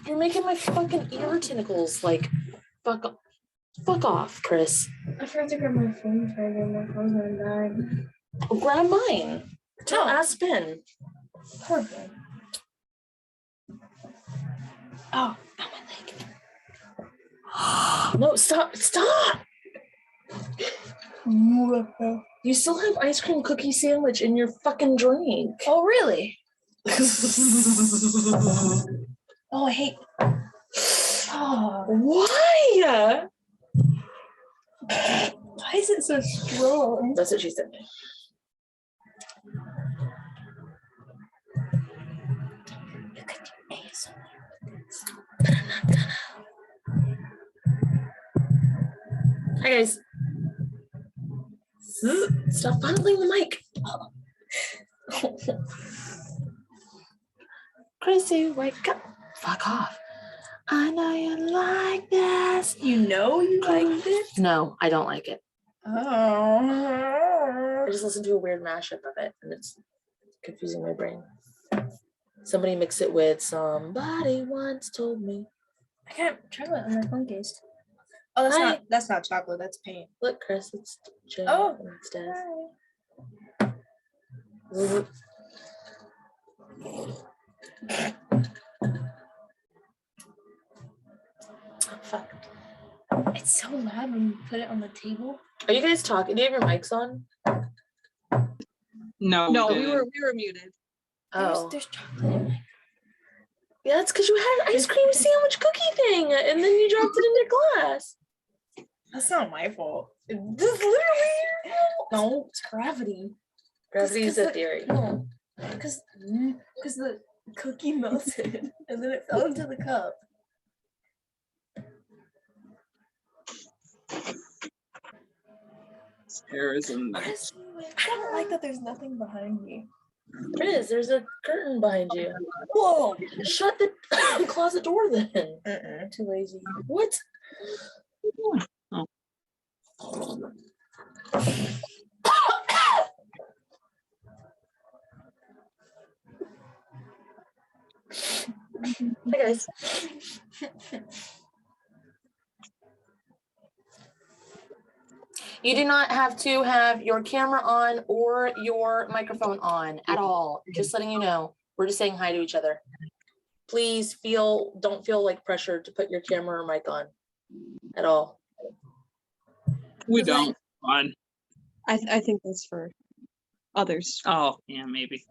You're making my fucking ear tentacles like fuck off, Chris. I forgot to grab my phone charger. My phone's gonna die. Well, grab mine. Tell ask Ben. Perfect. Oh, my leg. No, stop. You still have ice cream cookie sandwich in your fucking drink. Oh, really? Oh, I hate. Oh, why? Why is it so strong? That's what she said. You could do ASMR, but I'm not gonna. Hi guys. Stop fondling the mic. Chrissy, wake up. Fuck off. I know you like this. You know you like this? No, I don't like it. Oh. I just listened to a weird mashup of it and it's confusing my brain. Somebody mix it with somebody once told me. I got chocolate in my phone case. Oh, that's not chocolate, that's paint. Look, Chris, it's Jay instead. Fuck. It's so loud when you put it on the table. Are you guys talking? Do you have your mics on? No, we were muted. Oh. There's chocolate in my. Yeah, that's because you had an ice cream sandwich cookie thing and then you dropped it in your glass. That's not my fault. This is literally your fault. No, it's gravity. Gravity is a theory. No, because the cookie melted and then it fell into the cup. Chris, I don't like that there's nothing behind me. Chris, there's a curtain behind you. Whoa! Shut the closet door then. Too lazy. What? Oh. Hi guys. You do not have to have your camera on or your microphone on at all. Just letting you know. We're just saying hi to each other. Please don't feel like pressure to put your camera or mic on at all. We don't. Fun. I think that's for others. Oh, yeah, maybe.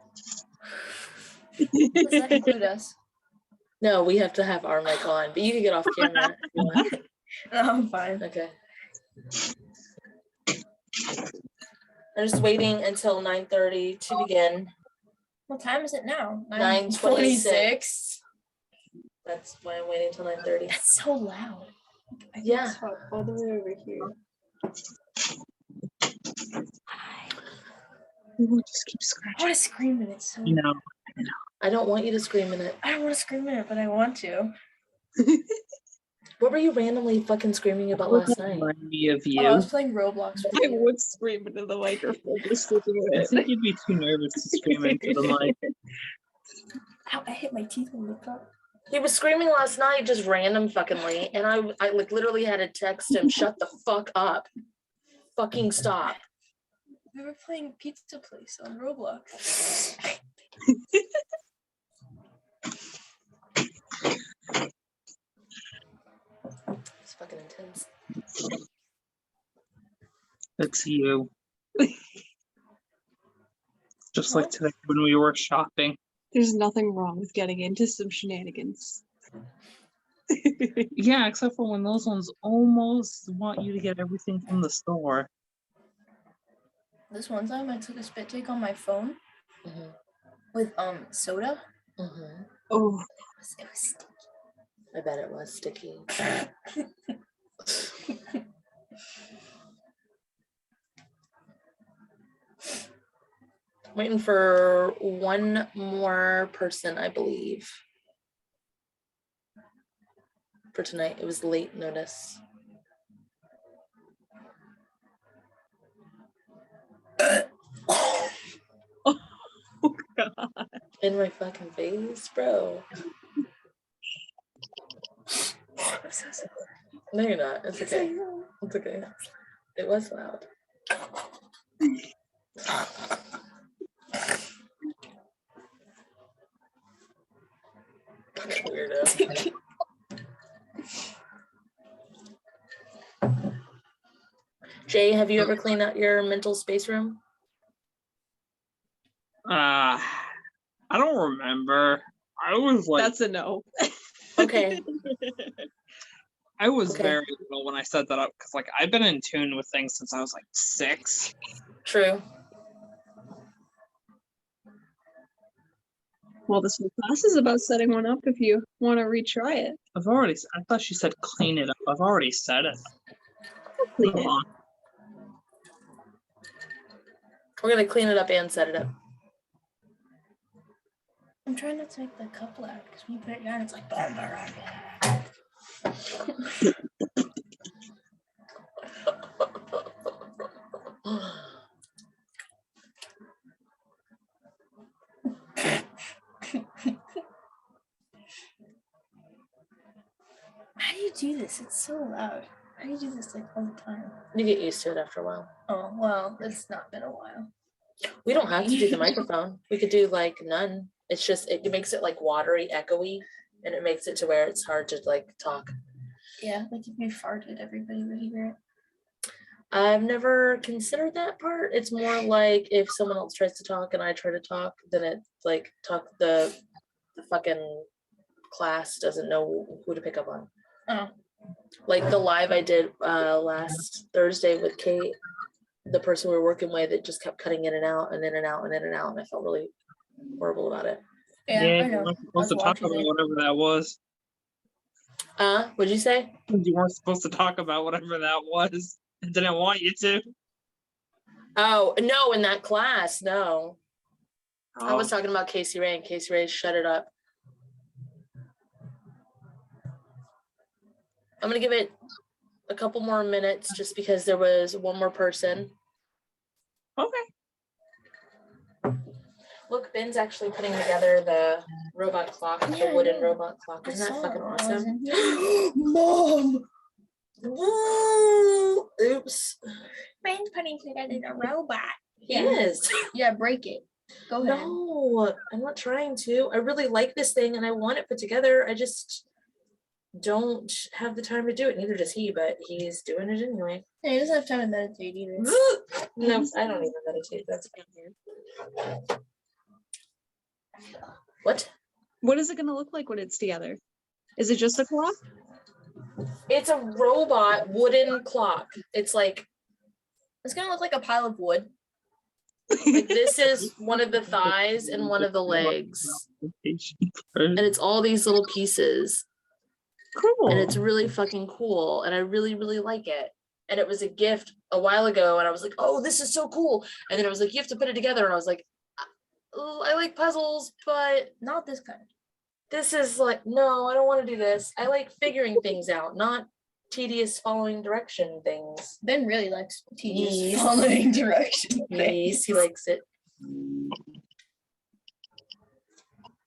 Does that include us? No, we have to have our mic on, but you can get off camera if you want. No, I'm fine. Okay. I'm just waiting until 9:30 to begin. What time is it now? 9:26. That's why I'm waiting until 9:30. That's so loud. Yeah. All the way over here. We'll just keep I scratching. want to scream in it so. No. I don't want you to scream in it. I don't want to scream in it, but I want to. What were you randomly fucking screaming about last night? Any of you? Oh, I was playing Roblox. I would scream into the microphone just to do I it. think you'd be too nervous to scream into the mic. Ow, I hit my teeth on the cup. He was screaming last night, just random fuckingly, and I like literally had to text him, shut the fuck up. Fucking stop. We were playing Pizza Place on Roblox. It's fucking intense. It's you. Just like today when we were shopping. There's nothing wrong with getting into some shenanigans. Yeah, except for when those ones almost want you to get everything from the store. This one time I took a spit take on my phone with soda. Oh, It was sticky. I bet it was sticky. Waiting for one more person, I believe. For tonight, it was late notice. oh God. In my fucking face, bro. I'm so sorry. No, you're not. It's okay. So It's okay. It was loud. Weirdo. Jay, have you ever cleaned out your mental space room? I don't remember. I was like, That's a no. Okay. I was okay. very little when I set that up because, like, I've been in tune with things since I was like 6. True. Well, this whole class is about setting one up if you want to retry it. I thought she said clean it up. I've already said it. Clean Hold it. on. We're gonna clean it up and set it up. I'm trying not to make the cup loud because when you put it down, it's like. How do you do this? It's so loud. How do you do this like all the time? You get used to it after a while. Oh, well, it's not been a while. We don't have to do the microphone. We could do like none. It's just, it makes it like watery, echoey, and it makes it to where it's hard to like talk. Yeah, like if you farted, everybody would hear it. I've never considered that part. It's more like if someone else tries to talk and I try to talk, then it's like the fucking class doesn't know who to pick up on. Oh. Like the live I did last Thursday with Kate, the person we were working with, it just kept cutting in and out and in and out and in and out, and I felt really horrible about it. Yeah, I you know. weren't supposed to talk about whatever that was. What'd you say? You weren't supposed to talk about whatever that was. I didn't want you to. Oh, no, in that class, no. I was Oh. talking about Casey Ray, and Casey Ray shut it up. I'm gonna give it a couple more minutes just because there was one more person. Okay. Look, Ben's actually putting together the robot clock, the wooden robot clock. Isn't that fucking awesome? Mom! Woo! Oops. Ben's putting together a robot. He is. Yeah, break it. Go ahead. No, I'm not trying to. I really like this thing and I want it put together. I just don't have the time to do it. Neither does he, but he's doing it anyway. Yeah, he doesn't have time to meditate either. No, I don't even meditate. That's what? What is it going to look like when it's together? Is it just a clock? It's a robot wooden clock. It's like It's gonna look like a pile of wood. like this is one of the thighs and one of the legs, and it's all these little pieces. Cool. And it's really fucking cool, and I really, really like it. And it was a gift a while ago, and I was like, oh, this is so cool. And then I was like, you have to put it together. And I was like, I like puzzles, but Not this kind. this is like, no, I don't want to do this. I like figuring things out, not tedious following direction things. Ben really likes tedious Yes. following direction. Yes, he likes it.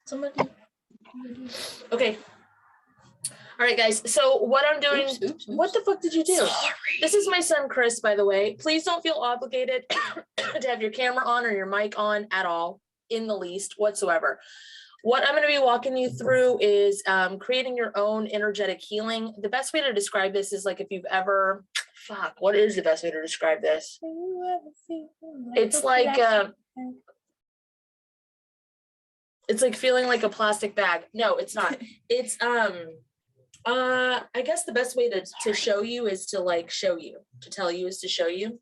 Somebody. Okay. All right, guys. So what I'm doing, Oops. what the fuck did you do? Sorry. This is my son, Chris, by the way. Please don't feel obligated to have your camera on or your mic on at all, in the least whatsoever. What I'm going to be walking you through is creating your own energetic healing. The best way to describe this is like if you've ever, what is the best way to describe this? It's like feeling like a plastic bag. No, it's not. It's I guess the best way to show you is to like show you. To tell you is to show you.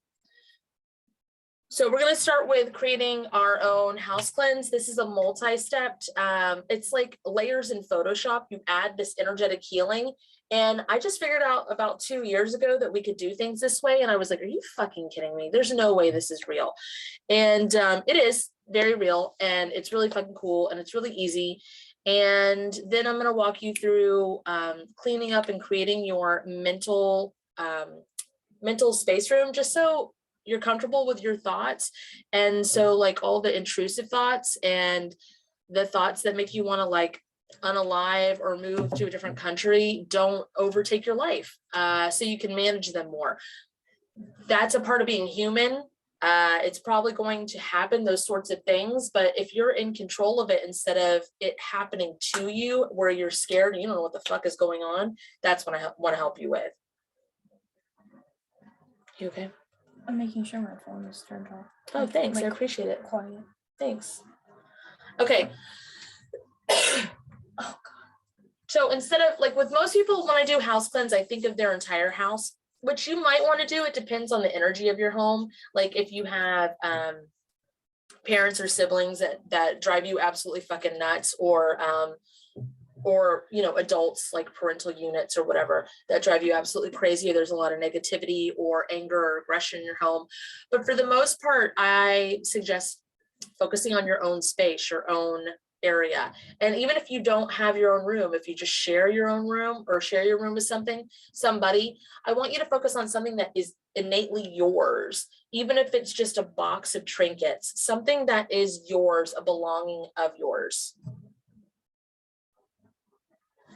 So we're going to start with creating our own house cleanse. This is a multi-stepped, it's like layers in Photoshop. You add this energetic healing. And I just figured out about 2 years ago that we could do things this way. And I was like, are you fucking kidding me? There's no way this is real. And it is very real, and it's really fucking cool, and it's really easy. And then I'm going to walk you through cleaning up and creating your mental space room, just so you're comfortable with your thoughts. And so like all the intrusive thoughts and the thoughts that make you want to like unalive or move to a different country don't overtake your life, so you can manage them more. That's a part of being human. It's probably going to happen, those sorts of things, but if you're in control of it instead of it happening to you where you're scared and you don't know what the fuck is going on, that's what I want to help you with. You okay? I'm making sure my phone is turned off. Oh, thanks. I appreciate it. Quiet. Thanks. Okay. Oh God. So instead of, like, with most people, when I do house cleanse, I think of their entire house, which you might want to do. It depends on the energy of your home. Like if you have parents or siblings that drive you absolutely fucking nuts, or you know, adults like parental units or whatever that drive you absolutely crazy, or there's a lot of negativity or anger or aggression in your home. But for the most part, I suggest focusing on your own space, your own area. And even if you don't have your own room, if you just share your own room or share your room with somebody, I want you to focus on something that is innately yours, even if it's just a box of trinkets, something that is yours, a belonging of yours.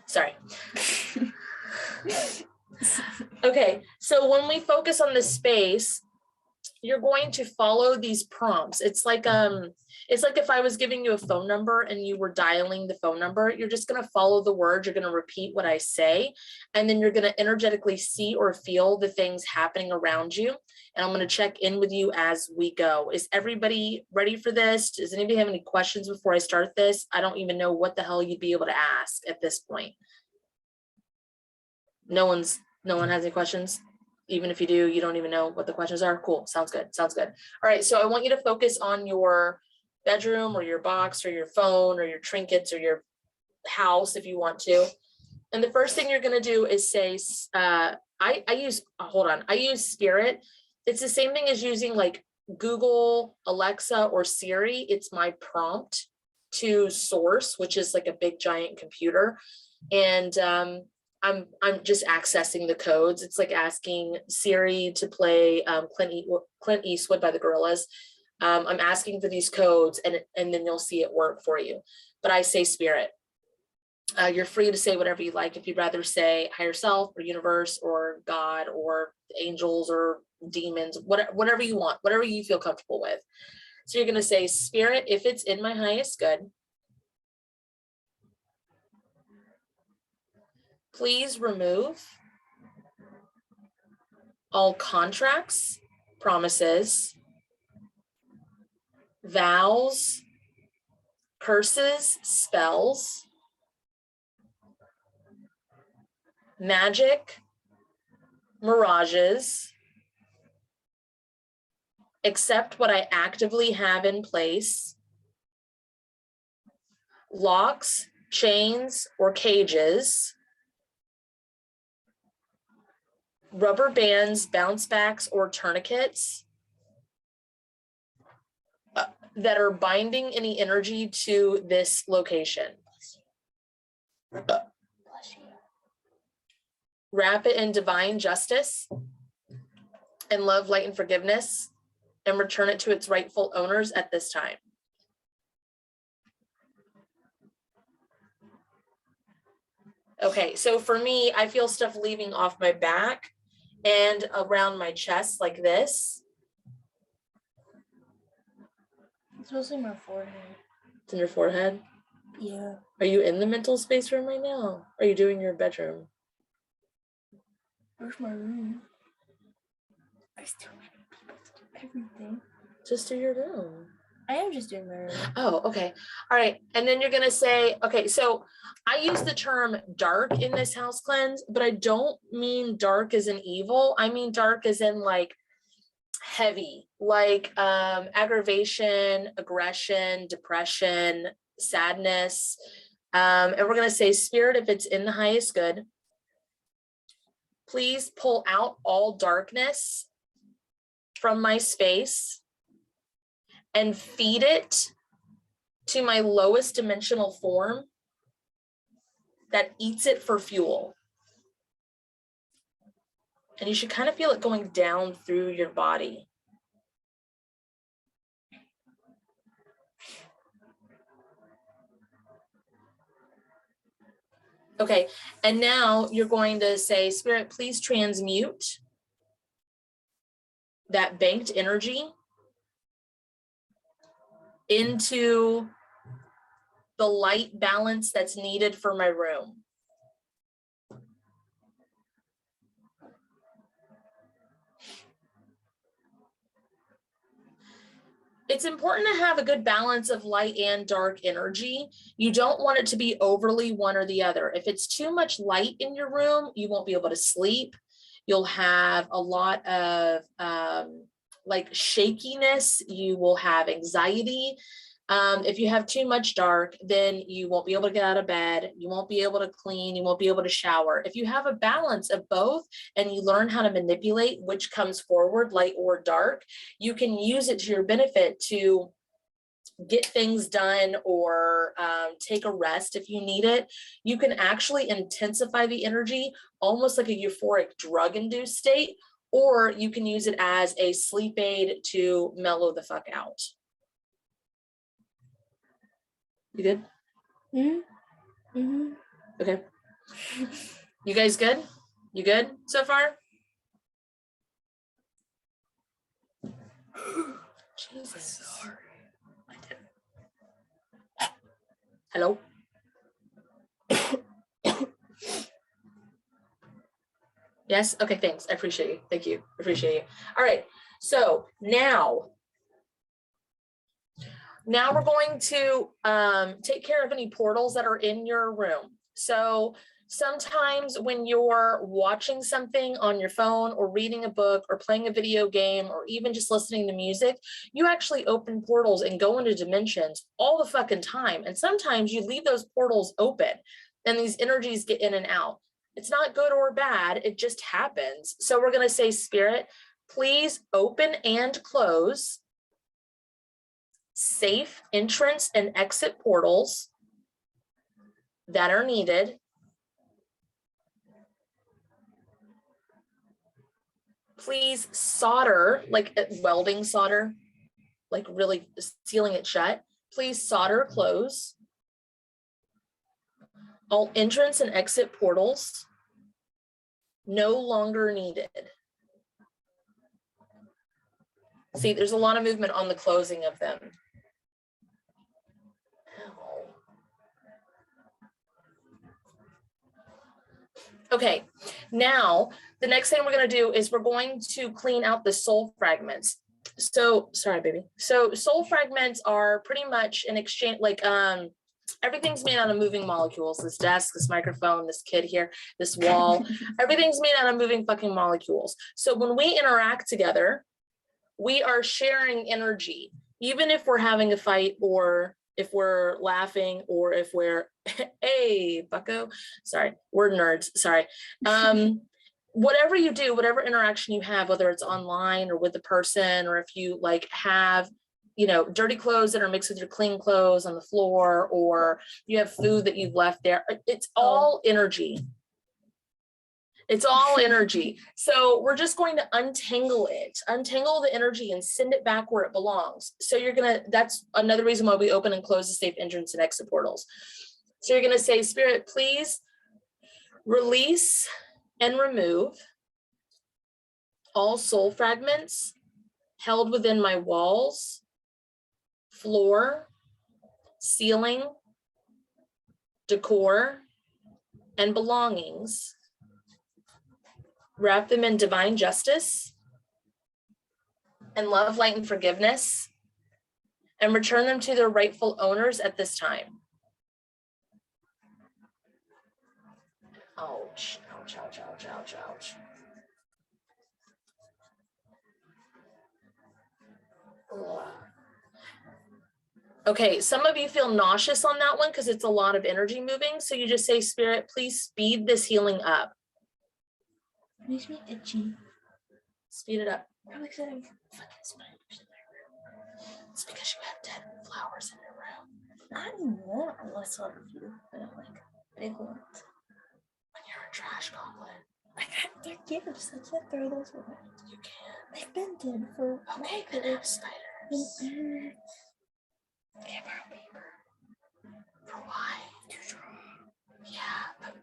Sorry. Okay, so when we focus on the space, you're going to follow these prompts. It's like if I was giving you a phone number and you were dialing the phone number, you're just going to follow the words, you're going to repeat what I say, and then you're going to energetically see or feel the things happening around you. And I'm going to check in with you as we go. Is everybody ready for this? Does anybody have any questions before I start this? I don't even know what the hell you'd be able to ask at this point. No one has any questions? Even if you do, you don't even know what the questions are. Cool. Sounds good. Sounds good. All right. So I want you to focus on your bedroom or your box or your phone or your trinkets or your house if you want to. And the first thing you're going to do is say, I use Spirit. It's the same thing as using like Google, Alexa, or Siri. It's my prompt to Source, which is like a big giant computer. And I'm just accessing the codes. It's like asking Siri to play Clint Eastwood by the Gorillaz. I'm asking for these codes, and then you'll see it work for you. But I say Spirit. You're free to say whatever you like. If you'd rather say higher self or universe or God or angels or demons, whatever you want, whatever you feel comfortable with. So you're going to say, Spirit, if it's in my highest good, please remove all contracts, promises, vows, curses, spells, magic, mirages, except what I actively have in place, locks, chains, or cages, rubber bands, bounce backs, or tourniquets that are binding any energy to this location. Wrap it in divine justice and love, light, and forgiveness, and return it to its rightful owners at this time. Okay, so for me, I feel stuff leaving off my back and around my chest like this. It's mostly my forehead. It's in your forehead? Yeah. Are you in the mental space room right now? Are you doing your bedroom? Where's my room? I still need people to do everything. Just do your room. I am just doing my room. Oh, okay. All right. And then you're going to say, okay, so I use the term dark in this house cleanse, but I don't mean dark as in evil. I mean dark as in like heavy, like aggravation, aggression, depression, sadness. And we're going to say, Spirit, if it's in the highest good, please pull out all darkness from my space and feed it to my lowest dimensional form that eats it for fuel. And you should kind of feel it going down through your body. Okay, and now you're going to say, Spirit, please transmute that banked energy into the light balance that's needed for my room. It's important to have a good balance of light and dark energy. You don't want it to be overly one or the other. If it's too much light in your room, you won't be able to sleep. You'll have a lot of like shakiness. You will have anxiety. If you have too much dark, then you won't be able to get out of bed. You won't be able to clean. You won't be able to shower. If you have a balance of both and you learn how to manipulate which comes forward, light or dark, you can use it to your benefit to get things done or take a rest if you need it. You can actually intensify the energy, almost like a euphoric drug-induced state, or you can use it as a sleep aid to mellow the fuck out. You good? Mm-hmm. Mm-hmm. Okay. You guys good? You good so far? Jesus. Sorry. Hello? Yes? Okay, thanks. I appreciate you. Thank you. Appreciate you. All right. So now we're going to take care of any portals that are in your room. So sometimes when you're watching something on your phone or reading a book or playing a video game or even just listening to music, you actually open portals and go into dimensions all the fucking time. And sometimes you leave those portals open and these energies get in and out. It's not good or bad. It just happens. So we're going to say, Spirit, please open and close safe entrance and exit portals that are needed. Please solder, like welding solder, like really sealing it shut. Please solder close all entrance and exit portals no longer needed. See, there's a lot of movement on the closing of them. Okay, now the next thing we're going to do is we're going to clean out the soul fragments. So, sorry, baby. So soul fragments are pretty much an exchange, like everything's made out of moving molecules. This desk, this microphone, this kid here, this wall, everything's made out of moving fucking molecules. So when we interact together, we are sharing energy, even if we're having a fight or if we're laughing or if we're, hey, bucko, sorry, we're nerds, sorry. Whatever you do, whatever interaction you have, whether it's online or with the person, or if you like have, you know, dirty clothes that are mixed with your clean clothes on the floor, or you have food that you've left there, it's all energy. It's all energy. So we're just going to untangle it, untangle the energy and send it back where it belongs. So you're going to, that's another reason why we open and close the safe entrance and exit portals. So you're going to say, Spirit, please release and remove all soul fragments held within my walls, floor, ceiling, decor, and belongings. Wrap them in divine justice and love, light, and forgiveness, and return them to their rightful owners at this time. Ouch, ouch, ouch, ouch, ouch, ouch. Ugh. Okay, some of you feel nauseous on that one because it's a lot of energy moving. So you just say, Spirit, please speed this healing up. Makes me itchy. Speed it up. Probably because I have fucking spiders in my room. It's because you have dead flowers in your room. Not anymore, unless I a few, but I'm like big ones. When you're a trash goblin. They're gifts. I can't throw those away. You can. They've been dead for okay, then have spiders. Mm-hmm. Can I borrow paper? For why? To draw. Yeah, but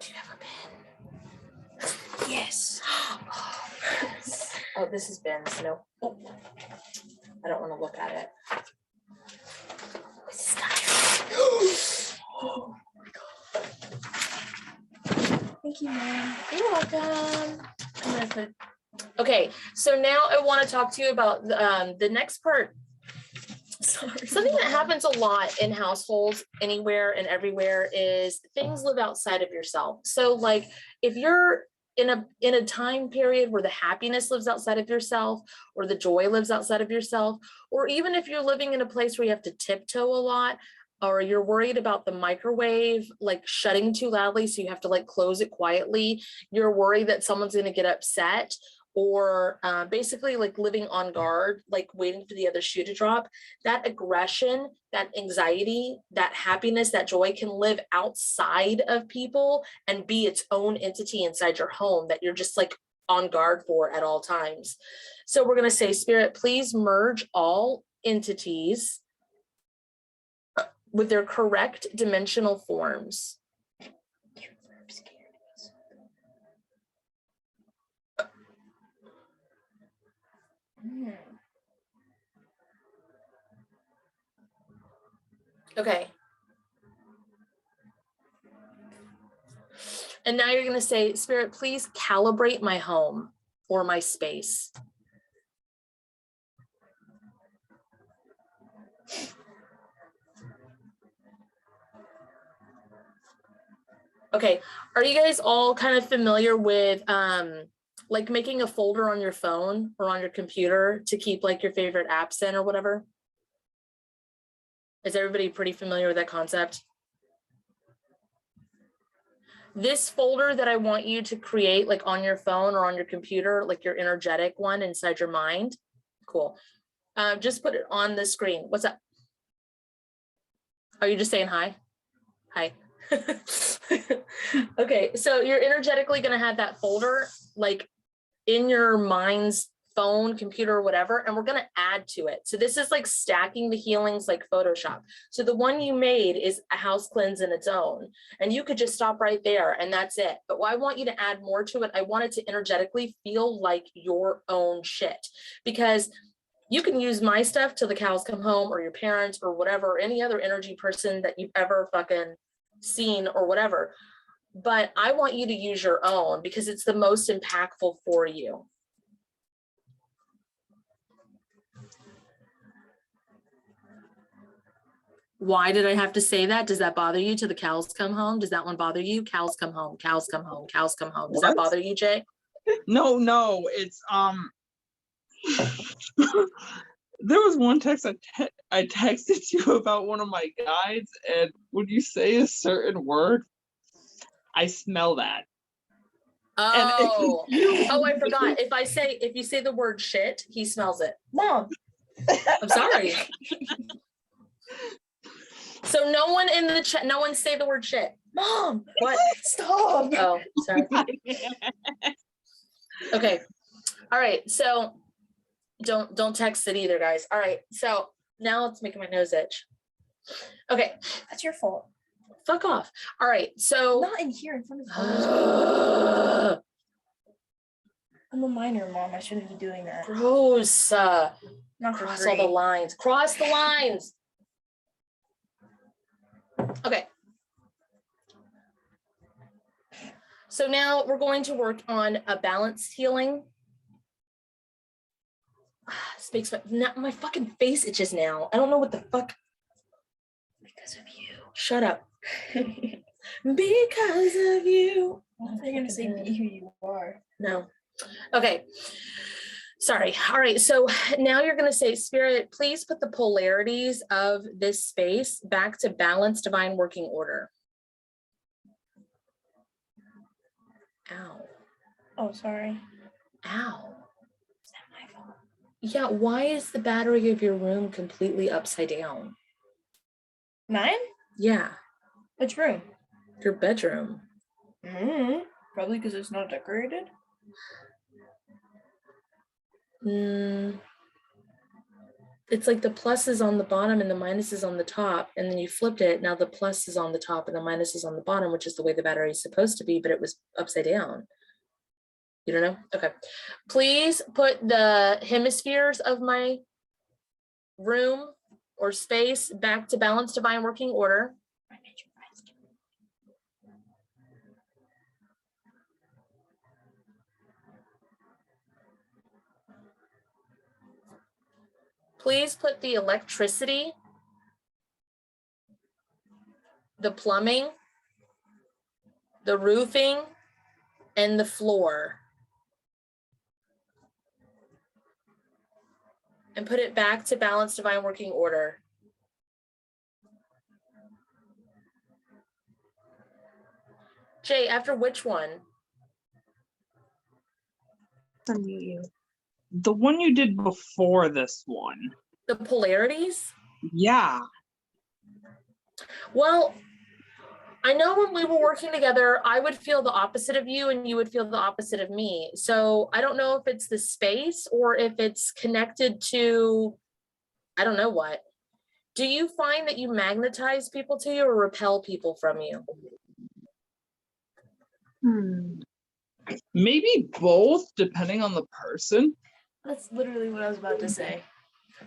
this has been, so no. Oh, I don't want to look at it. This is oh my God. Thank you, Mom. You're welcome. I'm gonna put. Okay, so now I want to talk to you about the next part. Sorry. Something that happens a lot in households anywhere and everywhere is things live outside of yourself. So like if you're in a time period where the happiness lives outside of yourself, or the joy lives outside of yourself, or even if you're living in a place where you have to tiptoe a lot, or you're worried about the microwave like shutting too loudly, so you have to like close it quietly, you're worried that someone's going to get upset, or basically like living on guard, like waiting for the other shoe to drop, that aggression, that anxiety, that happiness, that joy can live outside of people and be its own entity inside your home that you're just like on guard for at all times. So we're going to say, Spirit, please merge all entities with their correct dimensional forms. Okay. And now you're going to say, Spirit, please calibrate my home or my space. Okay, are you guys all kind of familiar with like making a folder on your phone or on your computer to keep like your favorite apps in or whatever? Is everybody pretty familiar with that concept? This folder that I want you to create like on your phone or on your computer, like your energetic one inside your mind. Cool. Just put it on the screen. What's up? Are you just saying hi? Hi. Okay, so you're energetically going to have that folder like in your mind's phone, computer, or whatever, and we're going to add to it. So this is like stacking the healings like Photoshop. So the one you made is a house cleanse in its own, and you could just stop right there and that's it. But I want you to add more to it. I want it to energetically feel like your own shit, because you can use my stuff till the cows come home, or your parents, or whatever, or any other energy person that you've ever fucking seen or whatever. But I want you to use your own because it's the most impactful for you. Why did I have to say that? Does that bother you till the cows come home? Does that one bother you? Cows come home, cows come home, cows come home. Does that bother you, Jay? No, it's there was one text I texted you about one of my guides, and when you say a certain word, I smell that. Oh, oh, I forgot. If you say the word shit, he smells it. Mom. I'm sorry. So no one in the chat, no one say the word shit. Mom. What? Stop. Oh, sorry. Okay. All right. So don't text it either, guys. All right. So now it's making my nose itch. Okay. That's your fault. Fuck off. All right. So Not in here in front of others. I'm a minor, Mom. I shouldn't be doing that. gross. Not for Cross free. all the lines. Cross the lines. Okay. So now we're going to work on a balanced healing. This makes my fucking face itches now. I don't know what the fuck. Because of you. Shut up. Because of you. They're gonna say be who you are. No. Okay. Sorry. All right. So now you're going to say, Spirit, please put the polarities of this space back to balanced divine working order. Ow. Oh, sorry. Ow. Is that my fault? Yeah. Why is the battery of your room completely upside down? Mine? Yeah. Which room? Your bedroom. Probably because it's not decorated. It's like the plus is on the bottom and the minus is on the top, and then you flipped it. Now the plus is on the top and the minus is on the bottom, which is the way the battery is supposed to be, but it was upside down. You don't know? Okay. Please put the hemispheres of my room or space back to balanced divine working order. Please put the electricity, the plumbing, the roofing, and the floor, and put it back to balanced divine working order. Jay, after which one? Unmute you. The one you did before this one. The polarities? Yeah. Well, I know when we were working together, I would feel the opposite of you and you would feel the opposite of me. So I don't know if it's the space or if it's connected to, I don't know what. Do you find that you magnetize people to you or repel people from you? Maybe both, depending on the person. That's literally what I was about to say.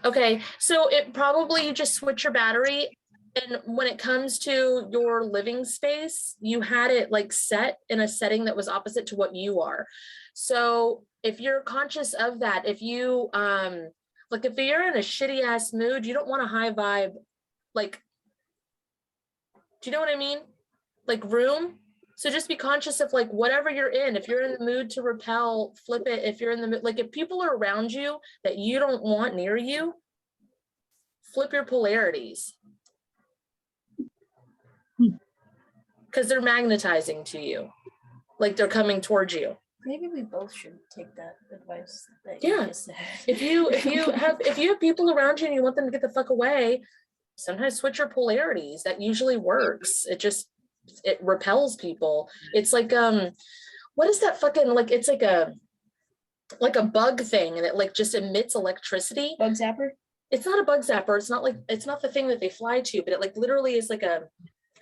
Okay, so it probably you just switch your battery, and when it comes to your living space, you had it like set in a setting that was opposite to what you are. So if you're conscious of that, if you like if you're in a shitty ass mood, you don't want a high vibe, like, do you know what I mean? Like room. So just be conscious of like whatever you're in. If you're in the mood to repel, flip it. If you're in the mood, like if people are around you that you don't want near you, flip your polarities. Because they're magnetizing to you. Like they're coming towards you. Maybe we both should take that advice that Yeah. you just said. If you have people around you and you want them to get the fuck away, sometimes switch your polarities. That usually works. It repels people. It's like what is that fucking, like it's like a bug thing and it like just emits electricity. Bug zapper? It's not a bug zapper. It's not the thing that they fly to, but it like literally is like a,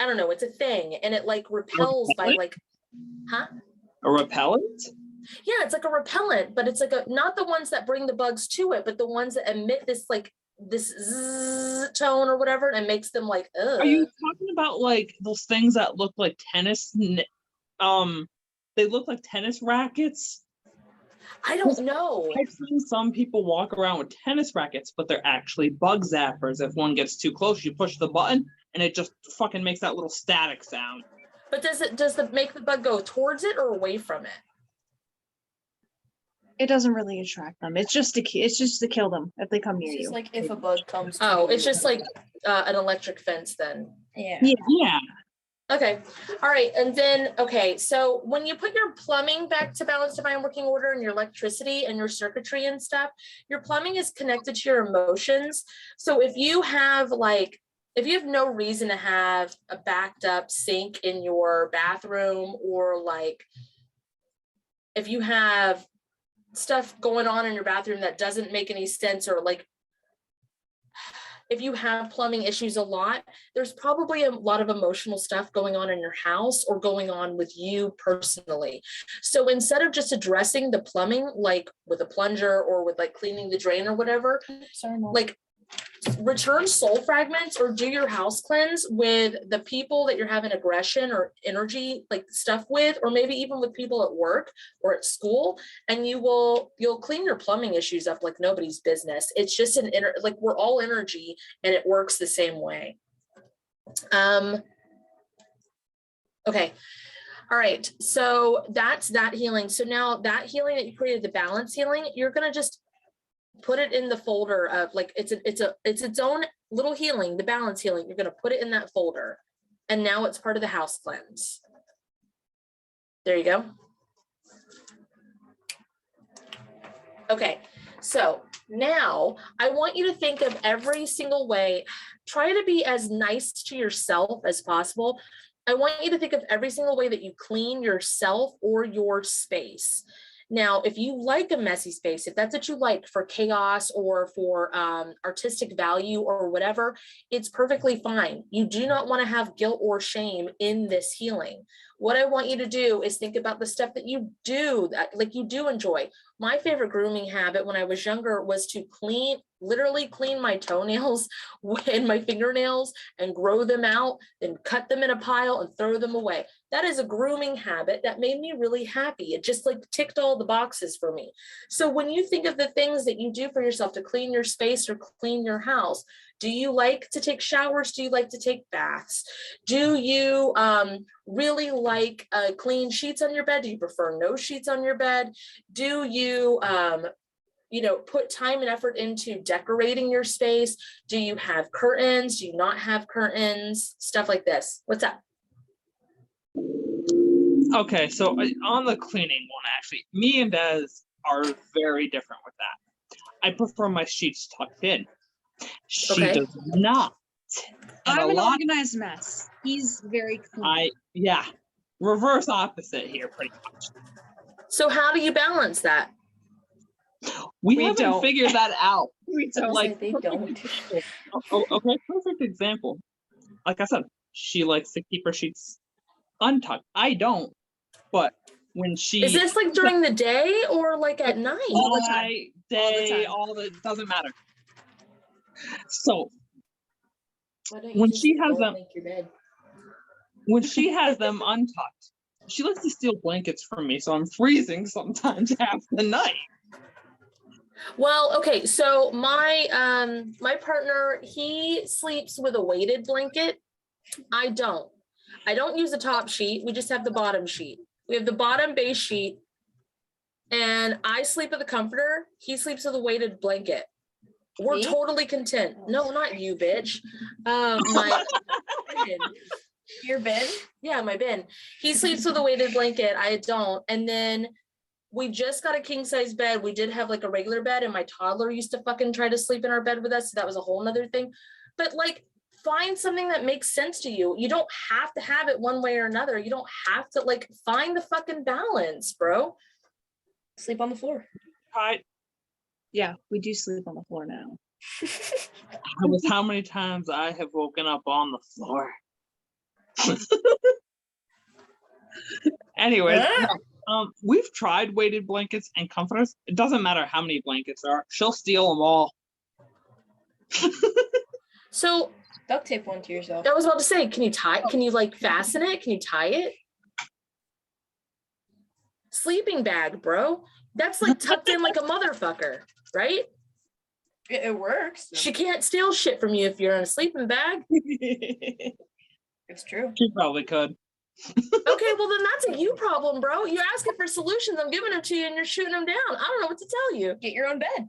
I don't know, it's a thing and it like repels by like, huh? A repellent? Yeah, it's like a repellent, but it's like not the ones that bring the bugs to it, but the ones that emit this like this zzz tone or whatever, and makes them like, ugh. Are you talking about like those things that look like tennis? They look like tennis rackets. I don't know. I've seen some people walk around with tennis rackets, but they're actually bug zappers. If one gets too close, you push the button and it just fucking makes that little static sound. But does it make the bug go towards it or away from it? It doesn't really attract them. It's just to kill them if they come near It's just you. like if a bug comes to Oh, you. it's just like an electric fence then. Yeah. Yeah. Okay. All right. And then, okay. So when you put your plumbing back to balanced divine working order and your electricity and your circuitry and stuff, your plumbing is connected to your emotions. So if you have no reason to have a backed up sink in your bathroom, or like if you have stuff going on in your bathroom that doesn't make any sense, or like if you have plumbing issues a lot, there's probably a lot of emotional stuff going on in your house or going on with you personally. So instead of just addressing the plumbing, like with a plunger or with like cleaning the drain or whatever, Sorry, Mom. like return soul fragments or do your house cleanse with the people that you're having aggression or energy like stuff with, or maybe even with people at work or at school, and you'll clean your plumbing issues up like nobody's business. It's just like we're all energy and it works the same way. Okay. All right. So that's that healing. So now that healing that you created, the balance healing, you're going to just put it in the folder of like, it's its own little healing, the balance healing. You're going to put it in that folder. And now it's part of the house cleanse. There you go. Okay. So now I want you to think of every single way, try to be as nice to yourself as possible. I want you to think of every single way that you clean yourself or your space. Now, if you like a messy space, if that's what you like for chaos or for artistic value or whatever, it's perfectly fine. You do not want to have guilt or shame in this healing. What I want you to do is think about the stuff that you do, like you do enjoy. My favorite grooming habit when I was younger was to literally clean my toenails and my fingernails and grow them out, then cut them in a pile and throw them away. That is a grooming habit that made me really happy. It just like ticked all the boxes for me. So when you think of the things that you do for yourself to clean your space or clean your house, do you like to take showers? Do you like to take baths? Do you really like clean sheets on your bed? Do you prefer no sheets on your bed? Do you put time and effort into decorating your space? Do you have curtains? Do you not have curtains? Stuff like this. What's up? Okay, so on the cleaning one, actually, me and Des are very different with that. I prefer my sheets tucked in. She Okay. does not. And I'm an organized mess. He's very clean. Reverse opposite here, pretty much. So how do you balance that? We We haven't don't. figured that out. We don't. Like, They don't. okay, perfect example. Like I said, she likes to keep her sheets untucked. I don't, but when she Is this like during the day or like at night? All the time. day, doesn't matter. So when she has them, when she has them untucked, she likes to steal blankets from me, so I'm freezing sometimes half the night. Well, okay, so my partner, he sleeps with a weighted blanket. I don't use the top sheet. We just have the bottom sheet. We have the bottom base sheet, and I sleep with a comforter. He sleeps with a weighted blanket. We're Me? totally content. No, not you, bitch. My Ben. Your bed? Yeah, my Ben. He sleeps with a weighted blanket. I don't. And then we just got a king size bed. We did have like a regular bed, and my toddler used to fucking try to sleep in our bed with us. So that was a whole nother thing. But like, find something that makes sense to you. You don't have to have it one way or another. You don't have to, like, find the fucking balance, bro. Sleep on the floor. Yeah, we do sleep on the floor now. That was how many times I have woken up on the floor. Anyways, we've tried weighted blankets and comforters. It doesn't matter how many blankets there are. She'll steal them all. So Duct tape one to yourself. I was about to say, can you like fasten it? Can you tie it? Sleeping bag, bro. That's like tucked in like a motherfucker, right? It works. She can't steal shit from you if you're in a sleeping bag. It's true. She probably could. Okay, well then that's a you problem, bro. You're asking for solutions. I'm giving them to you and you're shooting them down. I don't know what to tell you. Get your own bed.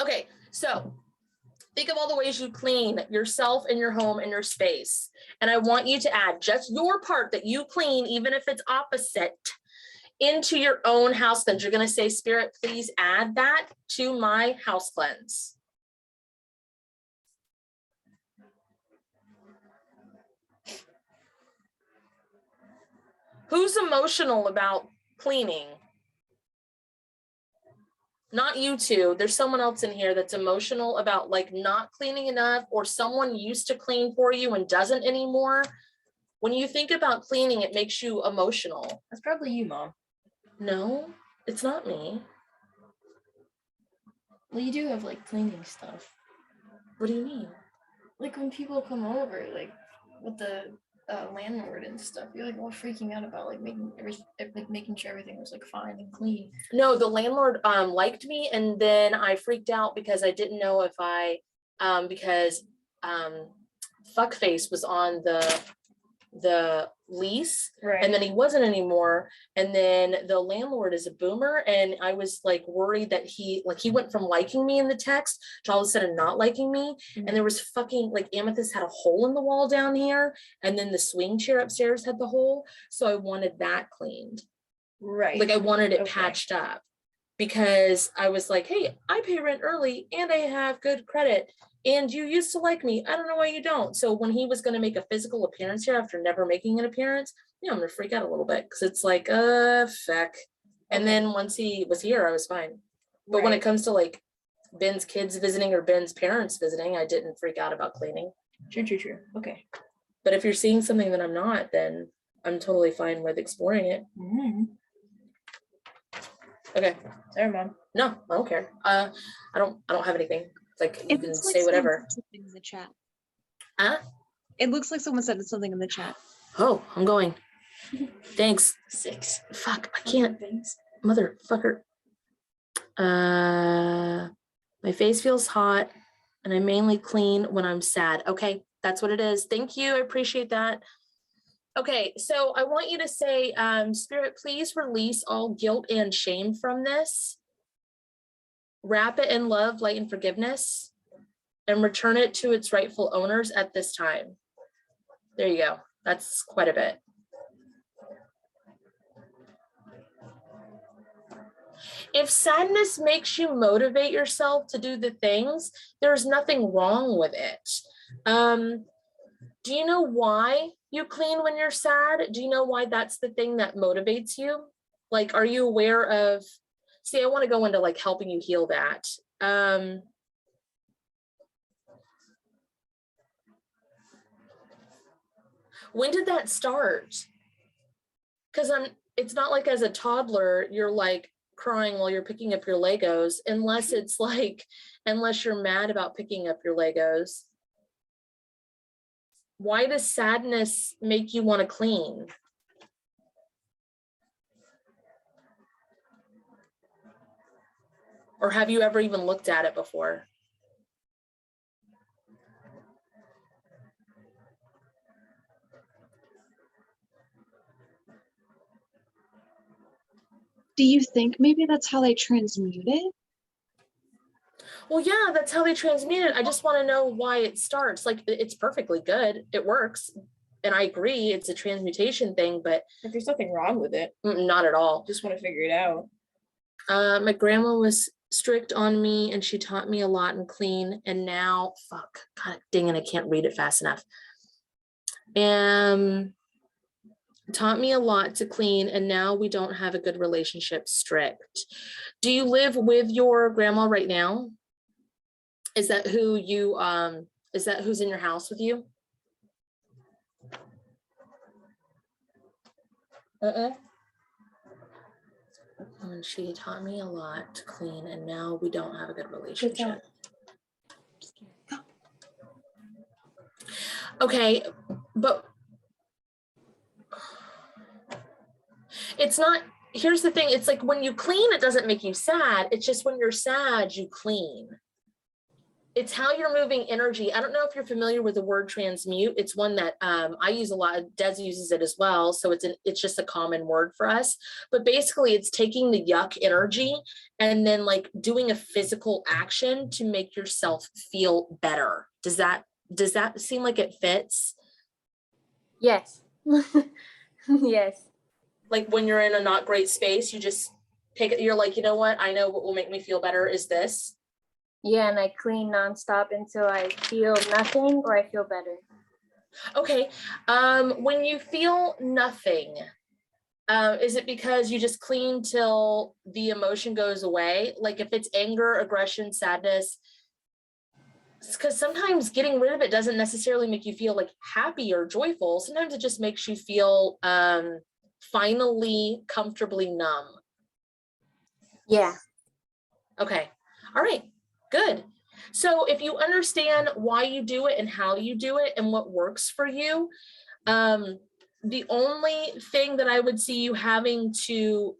Okay, so think of all the ways you clean yourself and your home and your space. And I want you to add just your part that you clean, even if it's opposite, into your own house cleanse. You're going to say, Spirit, please add that to my house cleanse. Who's emotional about cleaning? Not you two. There's someone else in here that's emotional about like not cleaning enough, or someone used to clean for you and doesn't anymore. When you think about cleaning, it makes you emotional. That's probably you, Mom. No, it's not me. Well, you do have like cleaning stuff. What do you mean? Like when people come over, like with the landlord and stuff, you're like all freaking out about like making sure everything was like fine and clean. No, the landlord liked me, and then I freaked out because I didn't know if because Fuckface was on the lease, Right. and then he wasn't anymore, and then the landlord is a boomer, and I was like worried that he went from liking me in the text to all of a sudden not liking me. And there was fucking like Amethyst had a hole in the wall down here, and then the swing chair upstairs had the hole, so I wanted that cleaned. Right. Like I wanted it Okay. patched up. because I was like, hey, I pay rent early and I have good credit and you used to like me. I don't know why you don't. So when he was going to make a physical appearance here after never making an appearance, I'm going to freak out a little bit because it's like, feck. And then once he was here, I was fine. But when it comes to like Ben's kids visiting or Ben's parents visiting, I didn't freak out about cleaning. True. Okay. But if you're seeing something that I'm not, then I'm totally fine with exploring it. Okay. Sorry, Mom. No, I don't care. I don't have anything. It's like you It can looks like say someone whatever. said something in the chat. Huh? It looks like someone said something in the chat. Oh, I'm going. Thanks. 6. Fuck, I can't. Motherfucker. My face feels hot and I mainly clean when I'm sad. Okay, that's what it is. Thank you. I appreciate that. Okay, so I want you to say, Spirit, please release all guilt and shame from this. Wrap it in love, light, and forgiveness, and return it to its rightful owners at this time. There you go. That's quite a bit. If sadness makes you motivate yourself to do the things, there's nothing wrong with it. Do you know why you clean when you're sad? Do you know why that's the thing that motivates you? Like, are you aware of, see, I want to go into like helping you heal that. When did that start? Because it's not like as a toddler, you're like crying while you're picking up your Legos, unless it's like, unless you're mad about picking up your Legos. Why does sadness make you want to clean? Or have you ever even looked at it before? Do you think maybe that's how they transmute it? Well, yeah, that's how they transmute it. I just want to know why it starts. Like, it's perfectly good. It works. And I agree, it's a transmutation thing, but If there's nothing wrong with it, not at all. just want to figure it out. My grandma was strict on me and she taught me a lot and clean. And now, fuck, God dang it, I can't read it fast enough. Taught me a lot to clean, and now we don't have a good relationship. Strict. Do you live with your grandma right now? Is that who you is that who's in your house with you? And she taught me a lot to clean, and now we don't have a good relationship. Okay, but it's not, here's the thing, it's like when you clean, it doesn't make you sad. It's just when you're sad, you clean. It's how you're moving energy. I don't know if you're familiar with the word transmute. It's one that I use a lot. Des uses it as well. So it's just a common word for us. But basically, it's taking the yuck energy and then like doing a physical action to make yourself feel better. Does that seem like it fits? Yes. Yes. Like when you're in a not great space, you just pick it. You're like, you know what? I know what will make me feel better is this. Yeah, and I clean nonstop until I feel nothing or I feel better. Okay. When you feel nothing, is it because you just clean till the emotion goes away? Like if it's anger, aggression, sadness, because sometimes getting rid of it doesn't necessarily make you feel like happy or joyful. Sometimes it just makes you feel finally comfortably numb. Yeah. Okay. All right. Good. So if you understand why you do it and how you do it and what works for you, the only thing that I would see you having to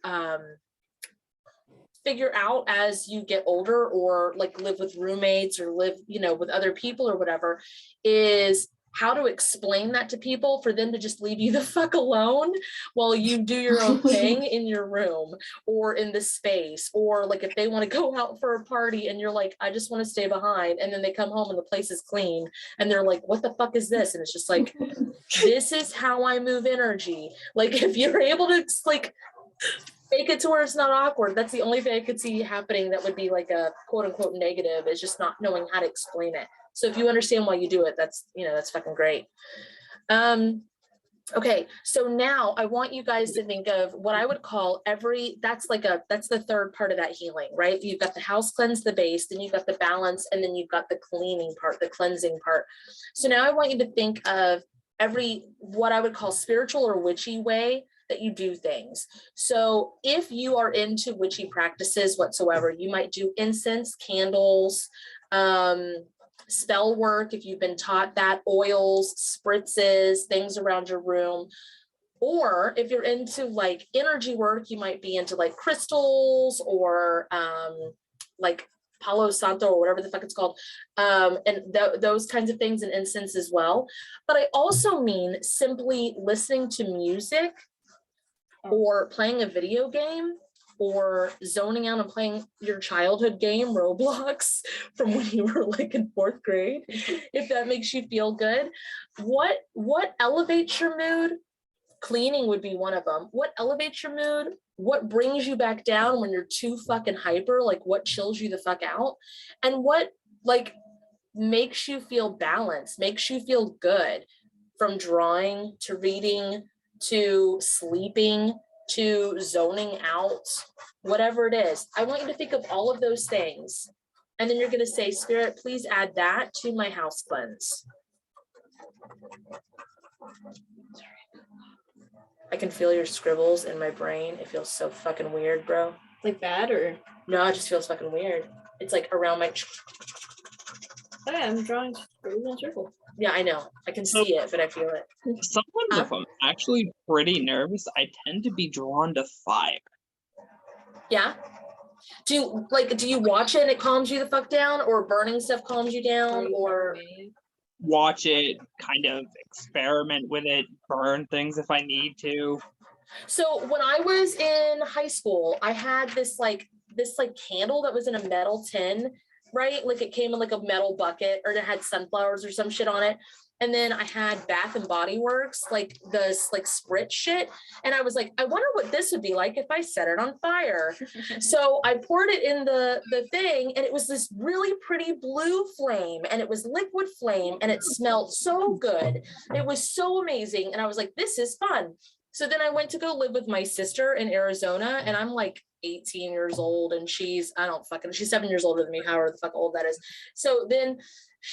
figure out as you get older or like live with roommates or live, with other people or whatever, is how to explain that to people for them to just leave you the fuck alone while you do your own thing in your room or in the space, or like if they want to go out for a party and you're like, I just want to stay behind, and then they come home and the place is clean and they're like, what the fuck is this? And it's just like, this is how I move energy. Like if you're able to like Make it to where it's not awkward. That's the only thing I could see happening that would be like a quote unquote negative, is just not knowing how to explain it. So if you understand why you do it, that's, that's fucking great. Okay, so now I want you guys to think of what I would call that's the third part of that healing, right? You've got the house cleanse, the base, then you've got the balance, and then you've got the cleaning part, the cleansing part. So now I want you to think of what I would call spiritual or witchy way that you do things. So if you are into witchy practices whatsoever, you might do incense, candles, spell work, if you've been taught that, oils, spritzes, things around your room. Or if you're into like energy work, you might be into like crystals or like Palo Santo or whatever the fuck it's called, and those kinds of things, and incense as well. But I also mean simply listening to music or playing a video game or zoning out and playing your childhood game, Roblox, from when you were like in 4th grade, if that makes you feel good. What elevates your mood? Cleaning would be one of them. What elevates your mood? What brings you back down when you're too fucking hyper? Like what chills you the fuck out? And what like makes you feel balanced, makes you feel good, from drawing to reading to sleeping to zoning out, whatever it is. I want you to think of all of those things. And then you're going to say, Spirit, please add that to my house cleanse. I can feel your scribbles in my brain. It feels so fucking weird, bro. Like bad or? No, it just feels fucking weird. It's like around my... Oh yeah, I'm drawing scribbles in a circle. Yeah, I know. I can see it, but I feel it. Sometimes if I'm actually pretty nervous, I tend to be drawn to fire. Yeah? Do you watch it and it calms you the fuck down, or burning stuff calms you down, or... Watch it, kind of experiment with it, burn things if I need to. So when I was in high school, I had this candle that was in a metal tin, right? Like it came in like a metal bucket, or it had sunflowers or some shit on it. And then I had Bath and Body Works, like this like spritz shit. And I was like, I wonder what this would be like if I set it on fire. So I poured it in the thing, and it was this really pretty blue flame, and it was liquid flame, and it smelled so good. It was so amazing. And I was like, this is fun. So then I went to go live with my sister in Arizona, and I'm like 18 years old, and she's 7 years older than me, however the fuck old that is. So then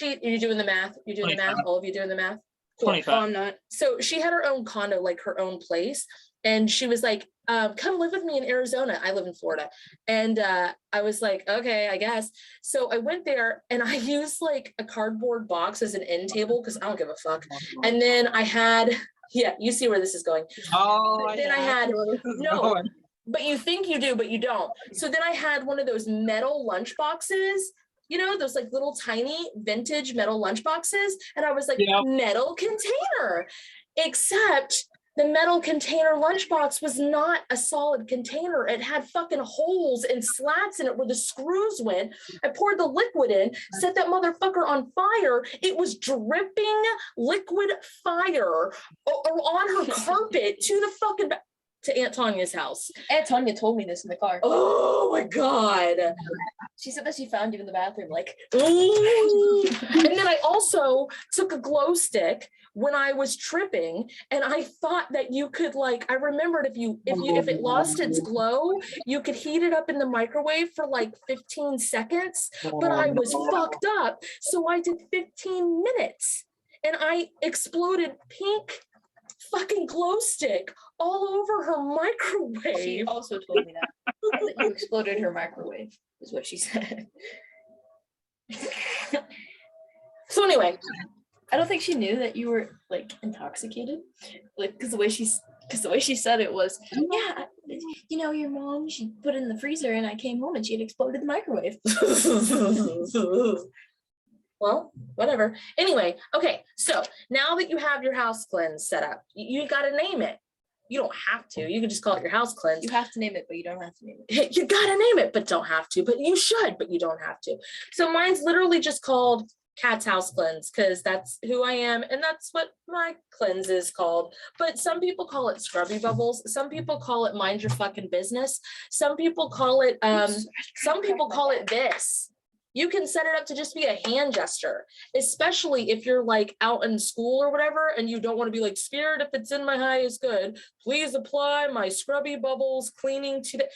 you doing the math? You doing 25. The math? All of you doing the math? Cool. 25. Oh, I'm not. So she had her own condo, like her own place. And she was like, come live with me in Arizona. I live in Florida. And I was like, okay, I guess. So I went there, and I used like a cardboard box as an end table, because I don't give a fuck. And then I had, yeah, you see where this is going. Oh, then I had, no, but you think you do, but you don't. So then I had one of those metal lunch boxes, those like little tiny vintage metal lunch boxes. And I was like, yeah. Metal container, except the metal container lunchbox was not a solid container. It had fucking holes and slats in it where the screws went. I poured the liquid in, set that motherfucker on fire. It was dripping liquid fire on her carpet to the fucking... to Aunt Tanya's house. Aunt Tanya told me this in the car. Oh my God. She said that she found you in the bathroom, like, ooh. And then I also took a glow stick when I was tripping, and I thought that you could, like, I remembered if it lost its glow, you could heat it up in the microwave for like 15 seconds, but I was fucked up. So I did 15 minutes, and I exploded pink fucking glow stick all over her microwave. She also told me that you exploded her microwave, is what she said. So anyway, I don't think she knew that you were like intoxicated, like because the way she said it was, yeah, your mom, she put it in the freezer, and I came home and she had exploded the microwave. Well, whatever. Anyway, okay, so now that you have your house cleanse set up, you got to name it. You don't have to. You can just call it your house cleanse. You have to name it, but you don't have to name it. You got to name it, but don't have to. But you should, but you don't have to. So mine's literally just called Cat's house cleanse, because that's who I am and that's what my cleanse is called. But some people call it scrubby bubbles. Some people call it mind your fucking business. Some people call it this. You can set it up to just be a hand gesture, especially if you're like out in school or whatever, and you don't want to be like, spirit, if it's in my highest good, please apply my scrubby bubbles cleaning to the.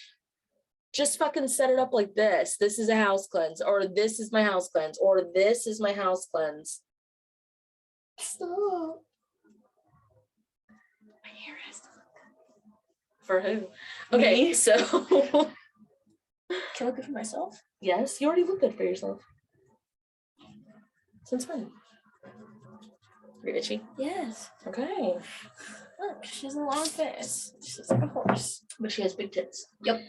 Just fucking set it up like this. This is a house cleanse, or this is my house cleanse, or this is my house cleanse. Stop. My hair has to look For who? Okay, Me? so good. Can I look good for myself? yes, you already look good for yourself. Since when? Are you itchy? Yes. Okay. Look, she has a long face. She looks like a horse. But she has big tits. Yep.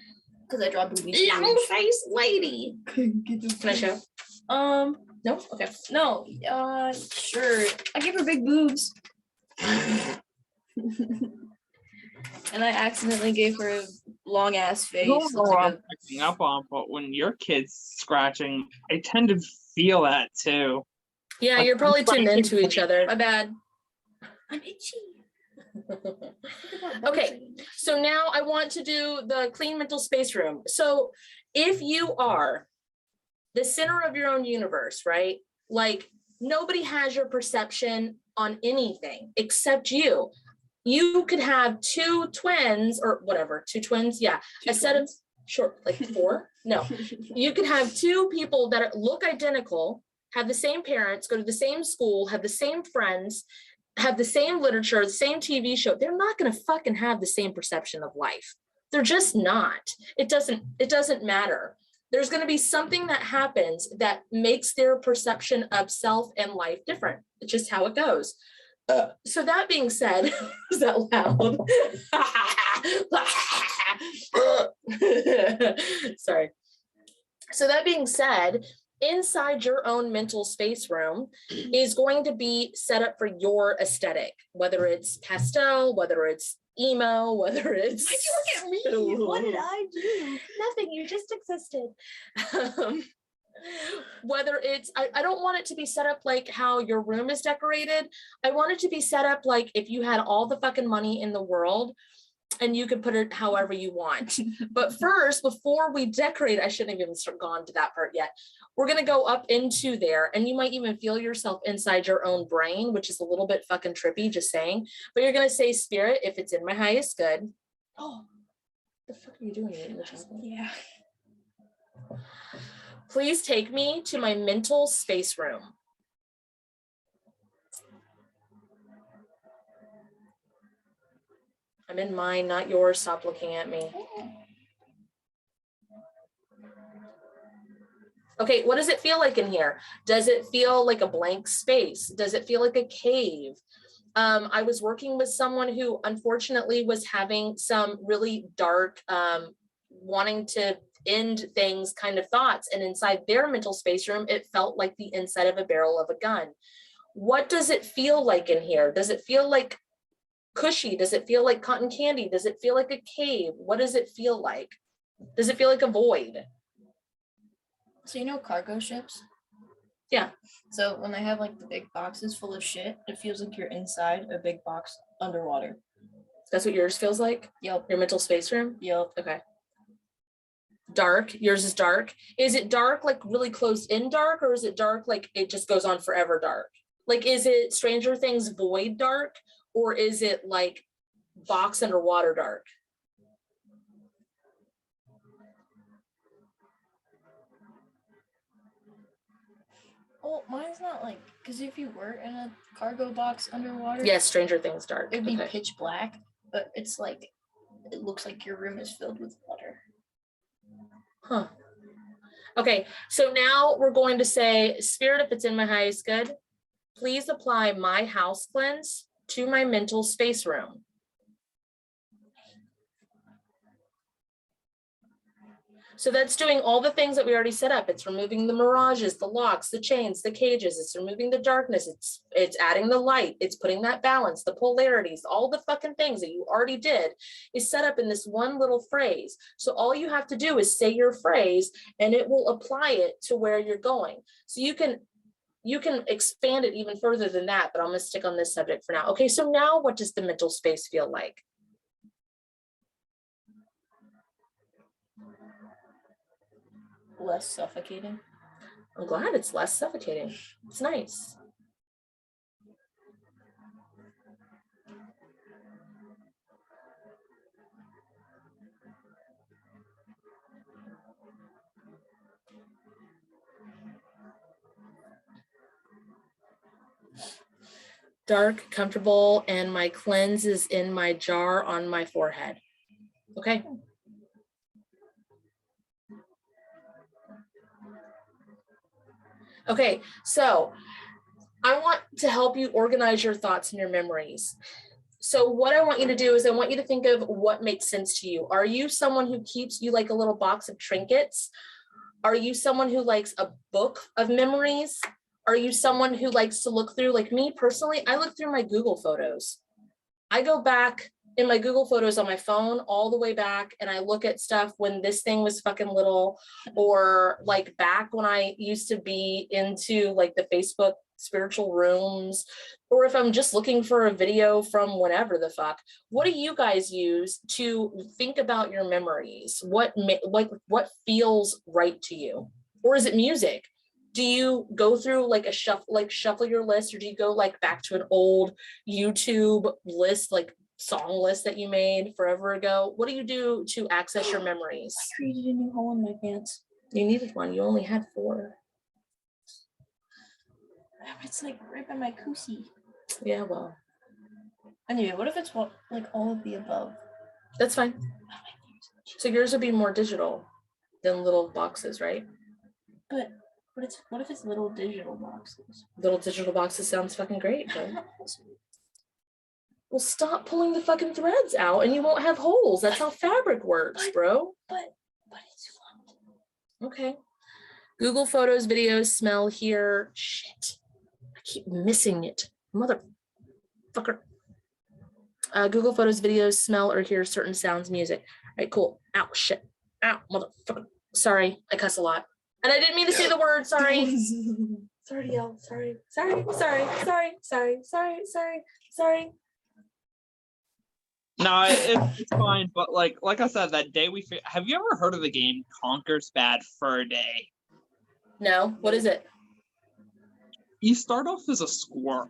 Because I draw boobies. Long face lady. Can I show? No? Okay. No. Sure. I gave her big boobs. And I accidentally gave her a long ass face. I don't know Looks what like I'm picking up on, but when your kid's scratching, I tend to feel that too. Yeah, Like, you're probably tuned into each other. my bad. I'm itchy. Okay, so now I want to do the clean mental space room. So if you are the center of your own universe, right? Like nobody has your perception on anything except you. You could have two twins or whatever, two twins. Yeah. A set of short, like four. No, you could have two people that look identical, have the same parents, go to the same school, have the same friends, have the same literature, the same TV show. They're not going to fucking have the same perception of life. They're just not. It doesn't matter. There's going to be something that happens that makes their perception of self and life different. It's just how it goes. So that being said, is that loud? Sorry. So that being said, inside your own mental space room is going to be set up for your aesthetic, whether it's pastel, whether it's emo, whether it's. Why'd you look at me? What did I do? Nothing, you just existed. Whether it's, I don't want it to be set up like how your room is decorated. I want it to be set up like if you had all the fucking money in the world and you could put it however you want. But first, before we decorate, I shouldn't have even gone to that part yet. We're going to go up into there and you might even feel yourself inside your own brain, which is a little bit fucking trippy, just saying. But you're going to say, spirit, if it's in my highest good. Oh, the fuck are you doing? Yeah. Please take me to my mental space room. I'm in mine, not yours. Stop looking at me. Okay, what does it feel like in here? Does it feel like a blank space? Does it feel like a cave? I was working with someone who unfortunately was having some really dark, wanting to end things kind of thoughts. And inside their mental space room, it felt like the inside of a barrel of a gun. What does it feel like in here? Does it feel like cushy? Does it feel like cotton candy? Does it feel like a cave? What does it feel like? Does it feel like a void? So you know cargo ships? Yeah. So when they have like the big boxes full of shit, it feels like you're inside a big box underwater. That's what yours feels like? Yep. Your mental space room? Yep. Okay. Dark. Yours is dark. Is it dark, like really closed in dark, or is it dark like it just goes on forever dark? Like, is it Stranger Things void dark, or is it like box underwater dark? Well, mine's not like, because if you were in a cargo box underwater, Yes, Stranger Things dark. it'd be Okay. pitch black, but it's like, it looks like your room is filled with water. Huh. Okay, so now we're going to say, spirit, if it's in my highest good, please apply my house cleanse to my mental space room. So that's doing all the things that we already set up. It's removing the mirages, the locks, the chains, the cages. It's removing the darkness. It's adding the light. It's putting that balance, the polarities, all the fucking things that you already did is set up in this one little phrase. So all you have to do is say your phrase and it will apply it to where you're going. So you can you can expand it even further than that, but I'm gonna stick on this subject for now. Okay, so now what does the mental space feel like? Less suffocating. I'm glad it's less suffocating. It's nice. Dark, comfortable, and my cleanse is in my jar on my forehead. Okay. Okay, so I want to help you organize your thoughts and your memories. So what I want you to do is I want you to think of what makes sense to you. Are you someone who keeps you like a little box of trinkets? Are you someone who likes a book of memories? Are you someone who likes to look through, like me personally, I look through my Google Photos. I go back in my Google Photos on my phone all the way back and I look at stuff when this thing was fucking little, or like back when I used to be into like the Facebook spiritual rooms, or if I'm just looking for a video from whenever the fuck. What do you guys use to think about your memories? What feels right to you? Or is it music? Do you go through like a shuffle your list, or do you go like back to an old YouTube list, like song list that you made forever ago? What do you do to access your memories? I created a new hole in my pants. You needed one. You only had 4. It's like right by my coochie. Yeah, well, Anyway, what if it's like all of the above? that's fine. So yours would be more digital than little boxes, right? But what if it's little digital boxes? Little digital boxes sounds fucking great, bro. Well, stop pulling the fucking threads out and you won't have holes. That's how fabric works, bro. But it's fun. Okay. Google Photos, videos, smell, hear. Shit. I keep missing it. Motherfucker. Google Photos, videos, smell, or hear certain sounds, music. All right, cool. Ow, shit. Ow, motherfucker. Sorry, I cuss a lot. And I didn't mean to say the word, sorry. Sorry, y'all. Sorry. No, it's fine. But like I said, that day have you ever heard of the game Conker's Bad Fur Day? No, what is it? You start off as a squirrel.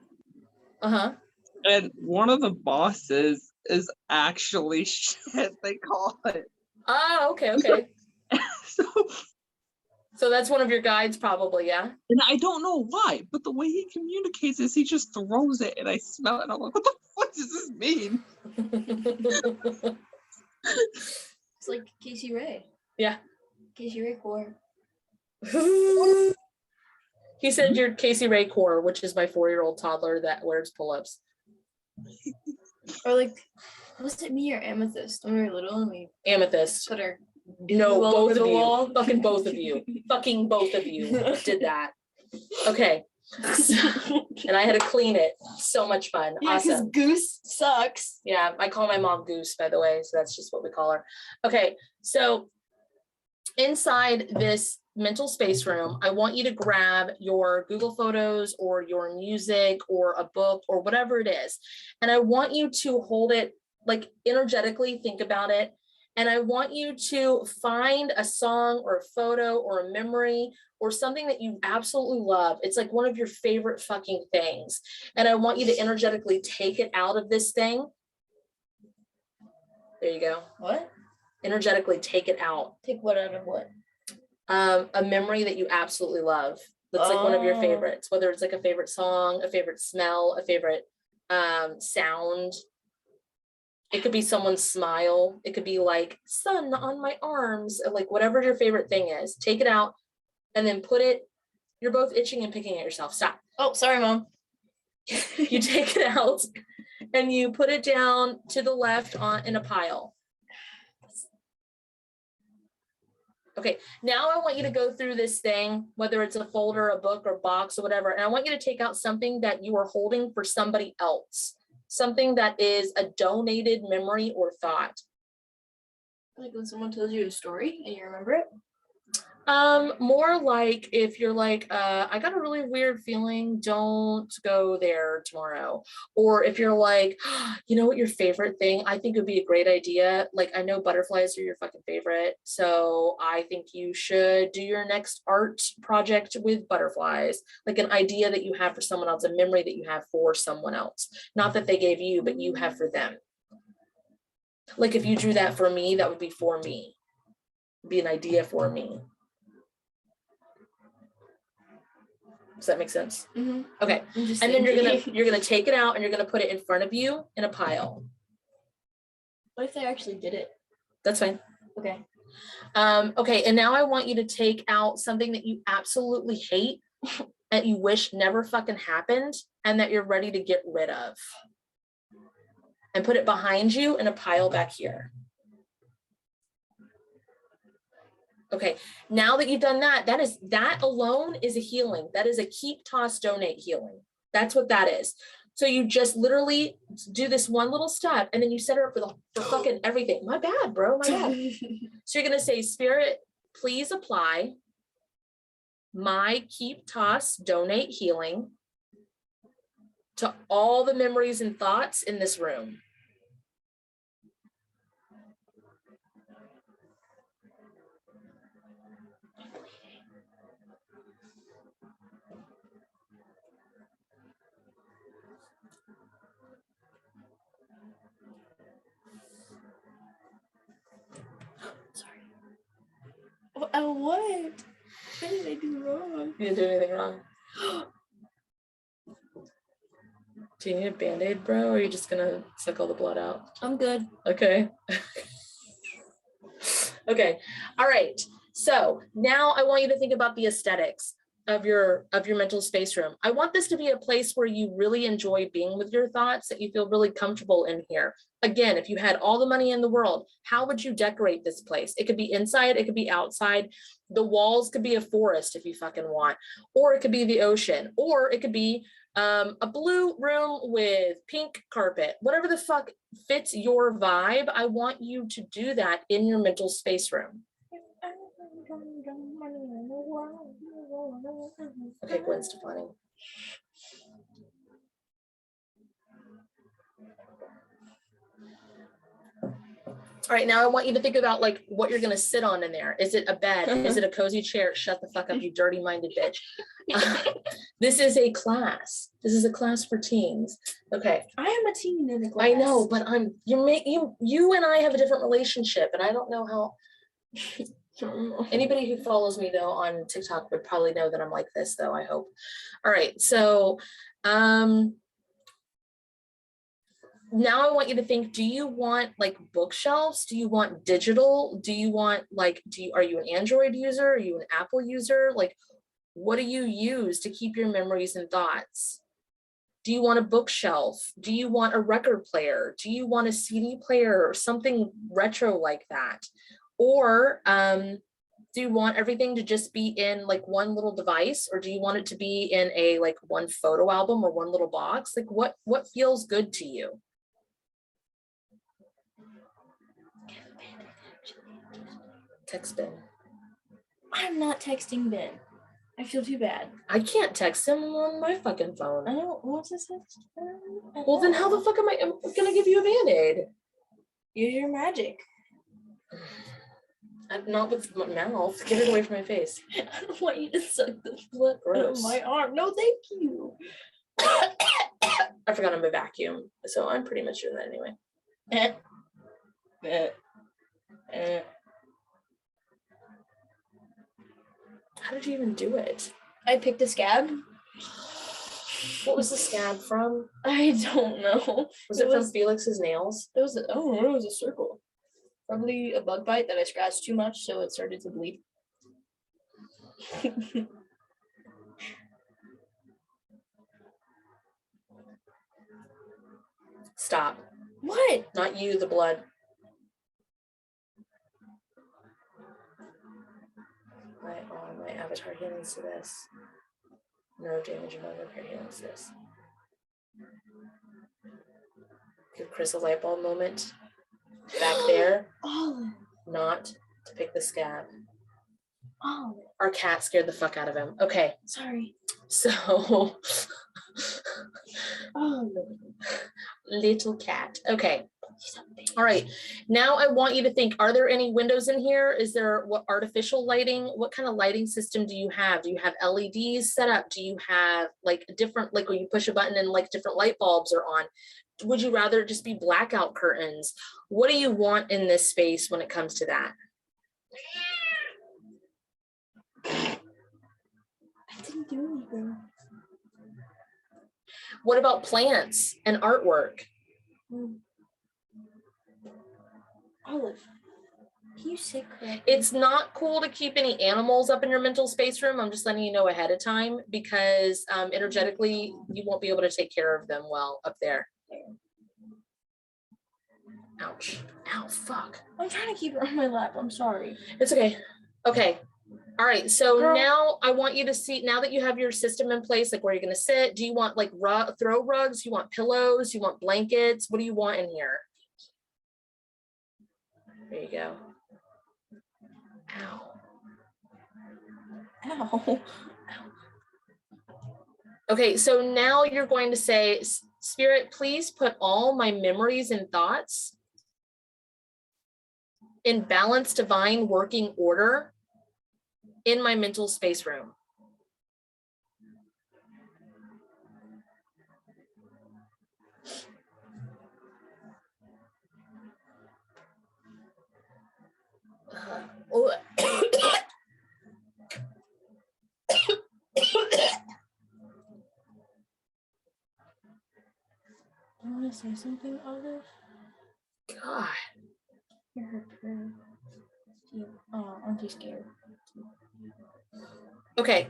Uh-huh. And one of the bosses is actually shit, they call it. Oh, okay. So that's one of your guides probably, yeah? And I don't know why, but the way he communicates is he just throws it and I smell it and I'm like, what the fuck does this mean? It's like Casey Ray. Yeah. Casey Ray core. He said you're Casey Ray core, which is my 4-year-old toddler that wears pull-ups. Or like, was it me or Amethyst when we were little and we Amethyst. put our No, all both over of the you. wall? Fucking both of you. Fucking both of you did that. Okay. And I had to clean it. So much fun. Yeah, because Awesome. Goose sucks. Yeah, I call my mom Goose, by the way. So that's just what we call her. Okay, so inside this mental space room, I want you to grab your Google Photos or your music or a book or whatever it is. And I want you to hold it, like energetically think about it. And I want you to find a song or a photo or a memory or something that you absolutely love. It's like one of your favorite fucking things. And I want you to energetically take it out of this thing. There you go. What? Energetically take it out. Take what out of what? A memory that you absolutely love. That's like one of your favorites, whether it's like a favorite song, a favorite smell, a favorite sound. It could be someone's smile. It could be like sun on my arms, or like whatever your favorite thing is. Take it out and then put it. You're both itching and picking at yourself. Stop. Oh, sorry, Mom. You take it out and you put it down to the left in a pile. Okay, now I want you to go through this thing, whether it's a folder, a book, or box, or whatever, and I want you to take out something that you are holding for somebody else, something that is a donated memory or thought. Like when someone tells you a story and you remember it? More like if you're like, I got a really weird feeling, don't go there tomorrow. Or if you're like, you know what, your favorite thing, I think would be a great idea. Like, I know butterflies are your fucking favorite. So I think you should do your next art project with butterflies, like an idea that you have for someone else, a memory that you have for someone else. Not that they gave you, but you have for them. Like if you drew that for me, that would be for me. Be an idea for me. Does that make sense? Mm-hmm. Okay. And then you're gonna take it out and you're gonna put it in front of you in a pile. What if they actually did it? That's fine. Okay. Okay, and now I want you to take out something that you absolutely hate, that you wish never fucking happened, and that you're ready to get rid of. And put it behind you in a pile back here. Okay, now that you've done that, that alone is a healing. That is a keep, toss, donate healing. That's what that is. So you just literally do this one little step and then you set her up for fucking everything. My bad, bro, my bad. So you're gonna say, Spirit, please apply my keep, toss, donate healing to all the memories and thoughts in this room. What? What did I do wrong? You didn't do anything wrong. Do you need a Band-Aid, bro? Or are you just gonna suck all the blood out? I'm good. Okay. Okay. All right. So now I want you to think about the aesthetics of your mental space room. I want this to be a place where you really enjoy being with your thoughts, that you feel really comfortable in here. Again, if you had all the money in the world, how would you decorate this place? It could be inside, it could be outside. The walls could be a forest if you fucking want, or it could be the ocean, or it could be a blue room with pink carpet, whatever the fuck fits your vibe. I want you to do that in your mental space room. Okay, Gwen Stefani. All right, now I want you to think about like what you're gonna sit on in there. Is it a bed? Is it a cozy chair? Shut the fuck up, you dirty-minded bitch. This is a class. This is a class for teens. Okay. I am a teen in the class. I know, but you and I have a different relationship, and I don't know how. Anybody who follows me though on TikTok would probably know that I'm like this though, I hope. All right, so now I want you to think, do you want like bookshelves? Do you want digital? Do you want like, are you an Android user? Are you an Apple user? Like, what do you use to keep your memories and thoughts? Do you want a bookshelf? Do you want a record player? Do you want a CD player or something retro like that? Or do you want everything to just be in like one little device, or do you want it to be in a like one photo album or one little box? Like what feels good to you? Text Ben. I'm not texting Ben. I feel too bad. I can't text him on my fucking phone. I don't want to text. Well, then how the fuck am I gonna give you a Band-Aid? Use your magic. Not with my mouth. Get it away from my face. I don't want you to suck the blood out of my arm. No, thank you. I forgot I'm a vacuum, so I'm pretty much doing that anyway. How did you even do it? I picked a scab. What was the scab from? I don't know. Was it from Felix's nails? It was a circle. Probably a bug bite that I scratched too much, so it started to bleed. Stop. What? Not you, the blood. My avatar healings to this. Nerve damage and other repair healings to this. Give Chris a light bulb moment. Back there. Oh. Not to pick the scab. Oh, Our cat scared the fuck out of him. Okay, sorry. so Oh, little cat. Okay. All right. Now I want you to think, are there any windows in here? Is there what artificial lighting? What kind of lighting system do you have? Do you have LEDs set up? Do you have like different, like when you push a button and like different light bulbs are on? Would you rather just be blackout curtains? What do you want in this space when it comes to that? I didn't do anything. What about plants and artwork? Olive, can you sit correctly? It's not cool to keep any animals up in your mental space room. I'm just letting you know ahead of time because energetically you won't be able to take care of them well up there. Ouch. Ow, fuck. I'm trying to keep her on my lap. I'm sorry. It's okay. Okay. All right. So Girl. now I want you to see, now that you have your system in place, like where you're going to sit, do you want like throw rugs? You want pillows? You want blankets? What do you want in here? There you go. Ow. Ow. Okay, so now you're going to say, Spirit, please put all my memories and thoughts in balanced, divine working order in my mental space room. You want to say something, Olive? God. You're her prayer. Oh, aren't you scared? Okay.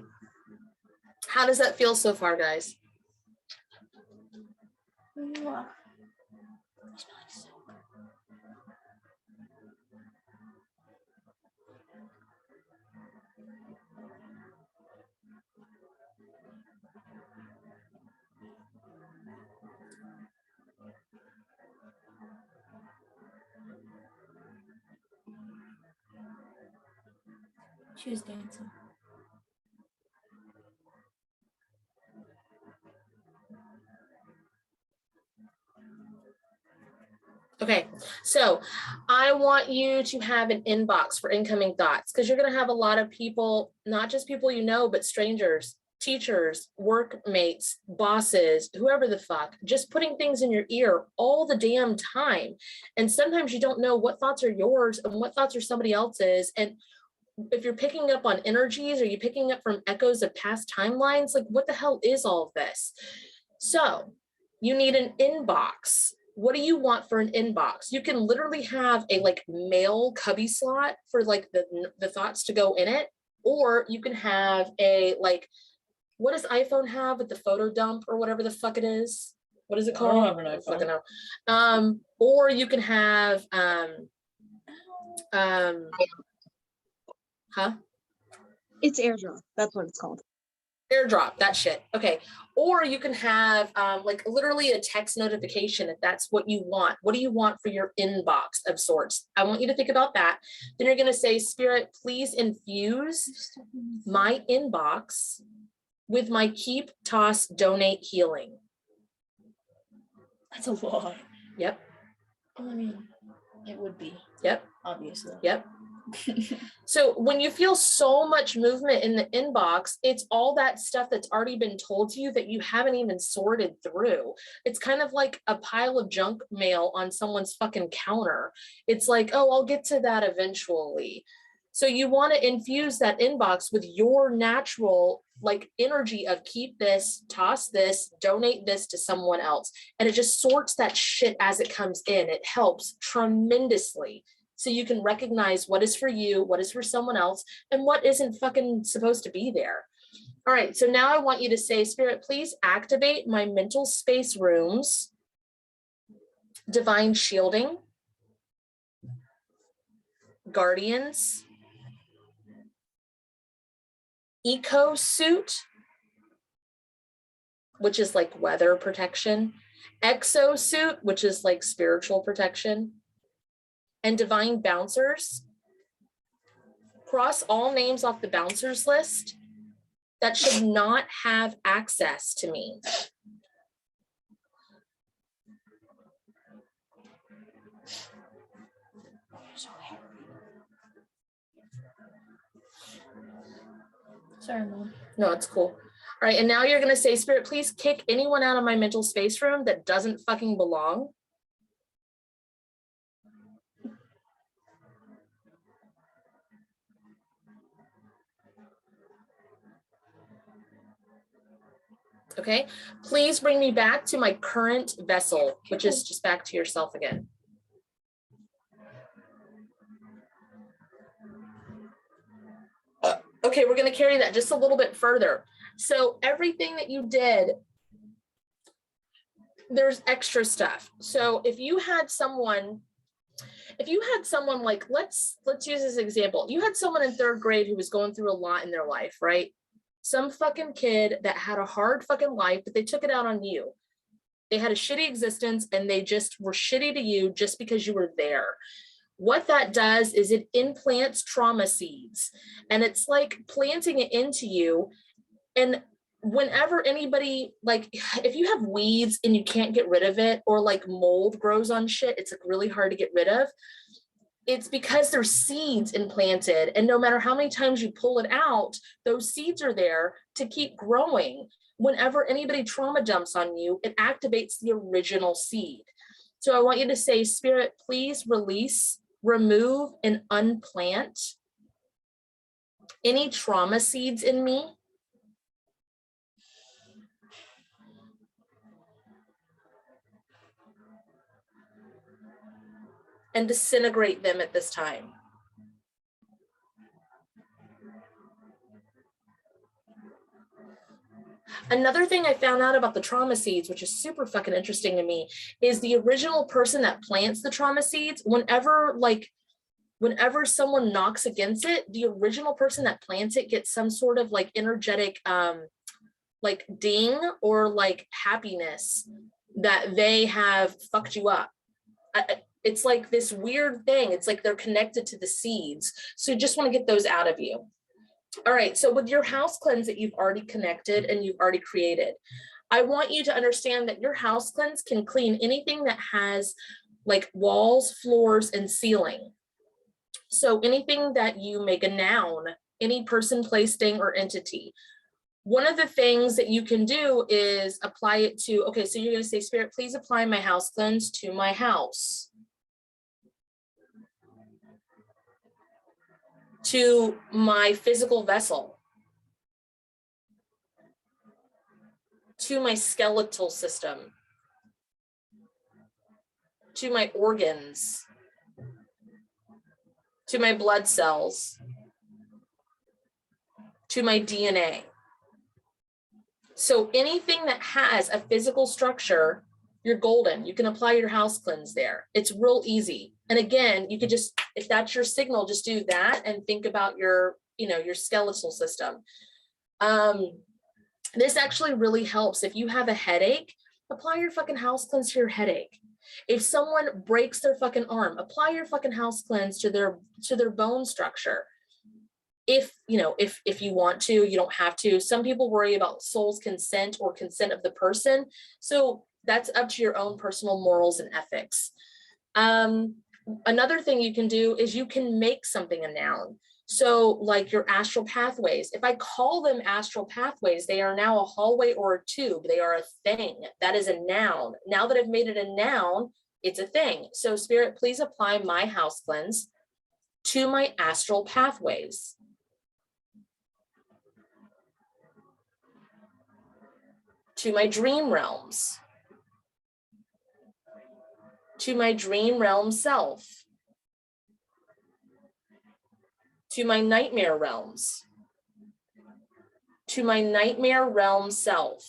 How does that feel so far, guys? Mwah. She was dancing. Okay, so I want you to have an inbox for incoming thoughts because you're going to have a lot of people, not just people you know, but strangers, teachers, workmates, bosses, whoever the fuck, just putting things in your ear all the damn time. And sometimes you don't know what thoughts are yours and what thoughts are somebody else's. And if you're picking up on energies, or you're picking up from echoes of past timelines, like what the hell is all of this? So you need an inbox. What do you want for an inbox? You can literally have a like mail cubby slot for like the thoughts to go in it, or you can have a like, what does iPhone have with the photo dump or whatever the fuck it is? What is it called? I don't have an iPhone. fucking know. Or you can have huh? It's airdrop. That's what it's called. AirDrop, that shit. Okay. Or you can have like literally a text notification if that's what you want. What do you want for your inbox of sorts? I want you to think about that. Then you're going to say, Spirit, please infuse my inbox with my keep, toss, donate, healing. That's a lot. Yep. I mean, it would be. Yep. Obviously. Yep. So when you feel so much movement in the inbox, it's all that stuff that's already been told to you that you haven't even sorted through. It's kind of like a pile of junk mail on someone's fucking counter. It's like, oh, I'll get to that eventually. So you want to infuse that inbox with your natural like energy of keep this, toss this, donate this to someone else. And it just sorts that shit as it comes in. It helps tremendously. So you can recognize what is for you, what is for someone else, and what isn't fucking supposed to be there. All right, so now I want you to say, Spirit, please activate my mental space rooms, divine shielding, guardians, eco suit, which is like weather protection, exosuit, which is like spiritual protection, and divine bouncers, cross all names off the bouncers list that should not have access to me. Sorry, Mom. No, it's cool. All right, and now you're gonna say, Spirit, please kick anyone out of my mental space room that doesn't fucking belong. Okay, please bring me back to my current vessel, which is just back to yourself again. Okay, we're gonna carry that just a little bit further. So everything that you did, there's extra stuff. So if you had someone like, let's use this example. You had someone in 3rd grade who was going through a lot in their life, right? Some fucking kid that had a hard fucking life, but they took it out on you. They had a shitty existence and they just were shitty to you just because you were there. What that does is it implants trauma seeds, and it's like planting it into you. And whenever anybody, like if you have weeds and you can't get rid of it, or like mold grows on shit, it's like really hard to get rid of. It's because there's seeds implanted, and no matter how many times you pull it out, those seeds are there to keep growing. Whenever anybody trauma dumps on you, it activates the original seed. So I want you to say, Spirit, please release, remove, and unplant any trauma seeds in me. And disintegrate them at this time. Another thing I found out about the trauma seeds, which is super fucking interesting to me, is the original person that plants the trauma seeds, whenever someone knocks against it, the original person that plants it gets some sort of like energetic like ding or like happiness that they have fucked you up. It's like this weird thing. It's like they're connected to the seeds. So you just want to get those out of you. All right, so with your house cleanse that you've already connected and you've already created, I want you to understand that your house cleanse can clean anything that has like walls, floors, and ceiling. So anything that you make a noun, any person, place, thing, or entity. One of the things that you can do is apply it to, okay, so you're going to say, Spirit, please apply my house cleanse to my house, to my physical vessel, to my skeletal system, to my organs, to my blood cells, to my DNA. So anything that has a physical structure, you're golden. You can apply your house cleanse there. It's real easy. And again, you could just, if that's your signal, just do that and think about your, your skeletal system. This actually really helps. If you have a headache, apply your fucking house cleanse to your headache. If someone breaks their fucking arm, apply your fucking house cleanse to their bone structure. If you want to, you don't have to. Some people worry about soul's consent or consent of the person. So that's up to your own personal morals and ethics. Another thing you can do is you can make something a noun. So like your astral pathways, if I call them astral pathways, they are now a hallway or a tube. They are a thing. That is a noun. Now that I've made it a noun, it's a thing. So Spirit, please apply my house cleanse to my astral pathways. To my dream realms. To my dream realm self. To my nightmare realms. To my nightmare realm self.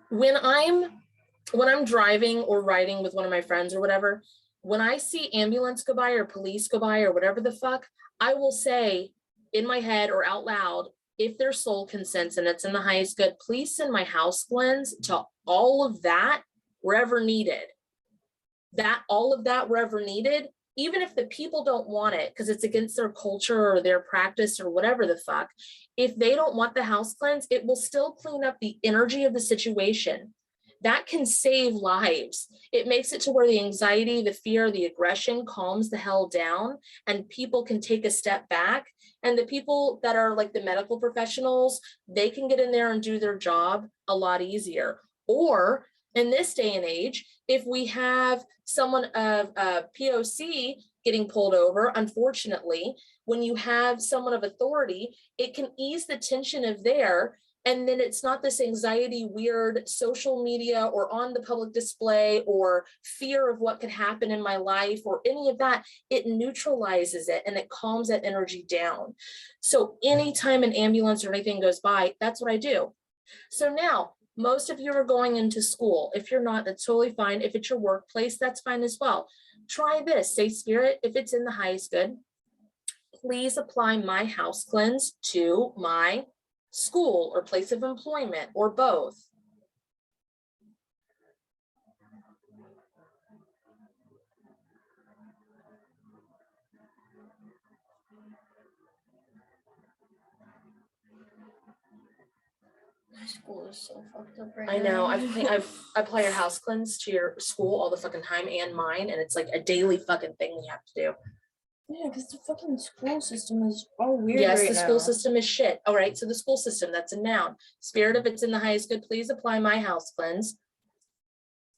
When I'm driving or riding with one of my friends or whatever, when I see ambulance go by or police go by or whatever the fuck, I will say in my head or out loud, if their soul consents and it's in the highest good, please send my house cleanse to all of that wherever needed. That all of that wherever needed, even if the people don't want it because it's against their culture or their practice or whatever the fuck, if they don't want the house cleanse, it will still clean up the energy of the situation. That can save lives. It makes it to where the anxiety, the fear, the aggression calms the hell down, and people can take a step back. And the people that are like the medical professionals, they can get in there and do their job a lot easier. Or in this day and age, if we have someone of POC getting pulled over, unfortunately, when you have someone of authority, it can ease the tension of there. And then it's not this anxiety, weird social media or on the public display or fear of what could happen in my life or any of that. It neutralizes it and it calms that energy down. So anytime an ambulance or anything goes by, that's what I do. So now, most of you are going into school. If you're not, that's totally fine. If it's your workplace, that's fine as well. Try this. Say, Spirit, if it's in the highest good, please apply my house cleanse to my school or place of employment or both. My school is so fucked up right I know. now. I apply your house cleanse to your school all the fucking time and mine, and it's like a daily fucking thing we have to do. Yeah, because the fucking school system is all weird. Yes, right the school now. system is shit. All right, so the school system, that's a noun. Spirit, if it's in the highest good, please apply my house cleanse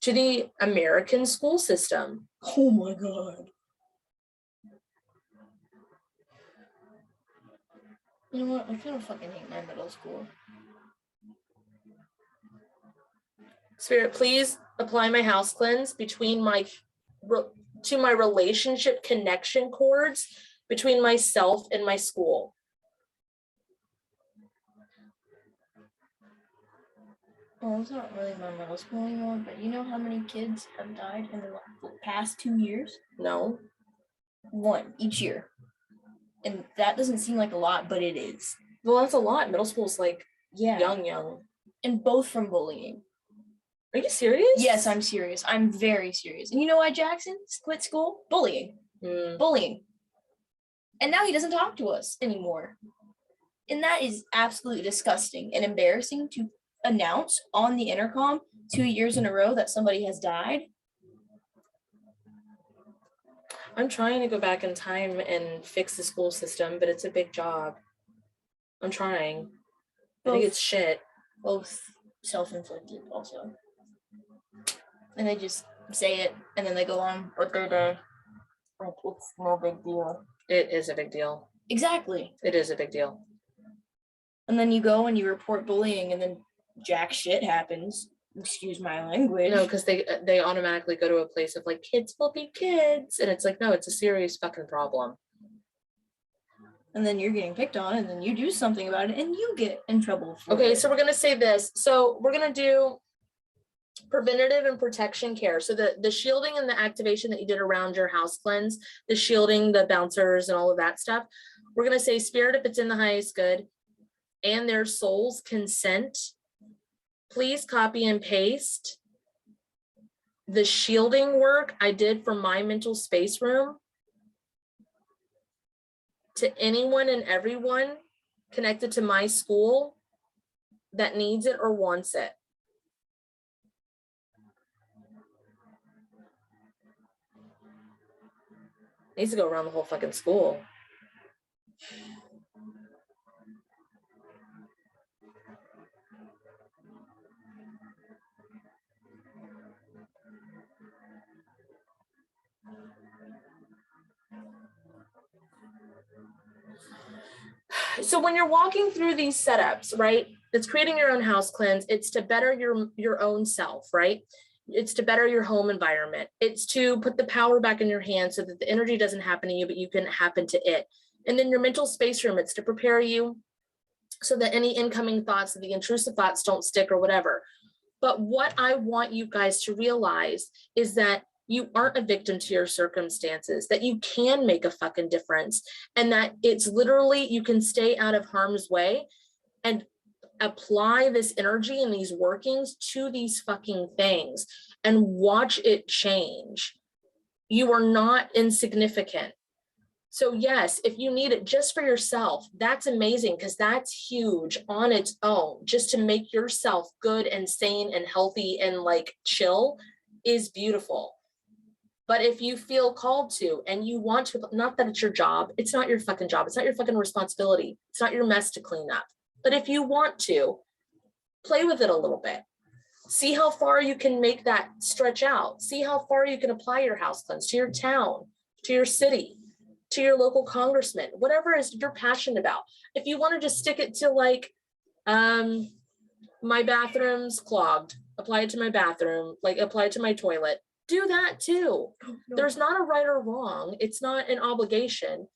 to the American school system. Oh my god. You know what? I kind of fucking hate my middle school. Spirit, please apply my house cleanse between to my relationship connection cords between myself and my school. Well, it's not really my middle school anymore, but you know how many kids have died in the past 2 years? No. 1 each year. And that doesn't seem like a lot, but it is. Well, that's a lot. Middle school's like Yeah. young. And both from bullying. Are you serious? Yes, I'm serious. I'm very serious. And you know why Jackson quit school? Bullying. Bullying. And now he doesn't talk to us anymore. And that is absolutely disgusting and embarrassing to announce on the intercom 2 years in a row that somebody has died. I'm trying to go back in time and fix the school system, but it's a big job. I'm trying. I think it's shit. Both self-inflicted also. And they just say it and then they go on with their day. Like, it's no big deal. It is a big deal. Exactly. It is a big deal. And then you go and you report bullying and then jack shit happens. Excuse my language. No, because they automatically go to a place of like, kids will be kids. And it's like, no, it's a serious fucking problem. And then you're getting picked on and then you do something about it and you get in trouble for Okay, it. so we're going to say this. So we're going to do preventative and protection care. So the shielding and the activation that you did around your house cleanse, the shielding, the bouncers and all of that stuff, we're going to say, Spirit, if it's in the highest good and their soul's consent, please copy and paste the shielding work I did for my mental space room to anyone and everyone connected to my school that needs it or wants it. Needs to go around the whole fucking school. So when you're walking through these setups, right, it's creating your own house cleanse. It's to better your own self, right? It's to better your home environment. It's to put the power back in your hands so that the energy doesn't happen to you, but you can happen to it. And then your mental space room, it's to prepare you so that any incoming thoughts, the intrusive thoughts don't stick or whatever. But what I want you guys to realize is that you aren't a victim to your circumstances, that you can make a fucking difference, and that it's literally, you can stay out of harm's way. And apply this energy and these workings to these fucking things and watch it change. You are not insignificant. So yes, if you need it just for yourself, that's amazing, because that's huge on its own. Just to make yourself good and sane and healthy and like chill is beautiful. But if you feel called to and you want to, not that it's your job, it's not your fucking job, it's not your fucking responsibility, it's not your mess to clean up. But if you want to, play with it a little bit. See how far you can make that stretch out. See how far you can apply your house cleanse to your town, to your city, to your local congressman, whatever it is you're passionate about. If you want to just stick it to like, my bathroom's clogged, apply it to my bathroom, like apply it to my toilet, do that too. There's not a right or wrong. It's not an obligation,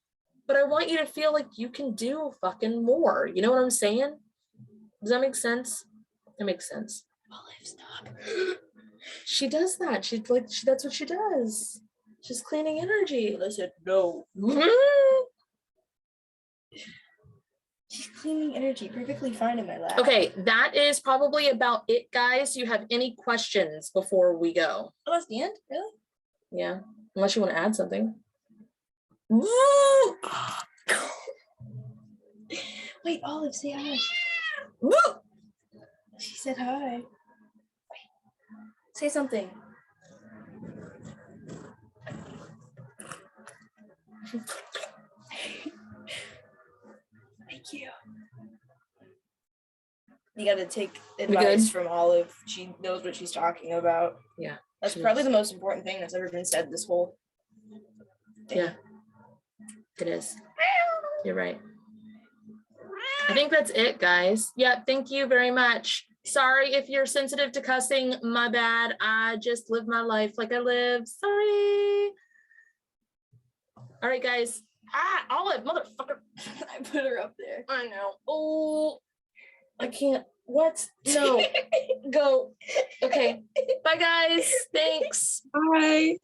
but I want you to feel like you can do fucking more. You know what I'm saying? Does that make sense? That makes sense. Olive, stop. She does that. She's like, that's what she does. She's cleaning energy. I said no. She's cleaning energy perfectly fine in my lap. Okay, that is probably about it, guys. Do you have any questions before we go? Oh, that's the end? Really? Yeah, unless you want to add something. Wait, Olive, say hi. She said hi. Wait. Say something. Thank you. You gotta take advice from Olive. She knows what she's talking about. Yeah. That's probably the most important thing that's ever been said this whole thing. Yeah, it is. You're right. I think that's it, guys. Yeah, thank you very much. Sorry if you're sensitive to cussing, my bad. I just live my life like I live. Sorry. All right, guys. Olive, motherfucker. I put her up there. I know. Oh, I can't. What? No. Go. Okay. Bye, guys. Thanks. Bye.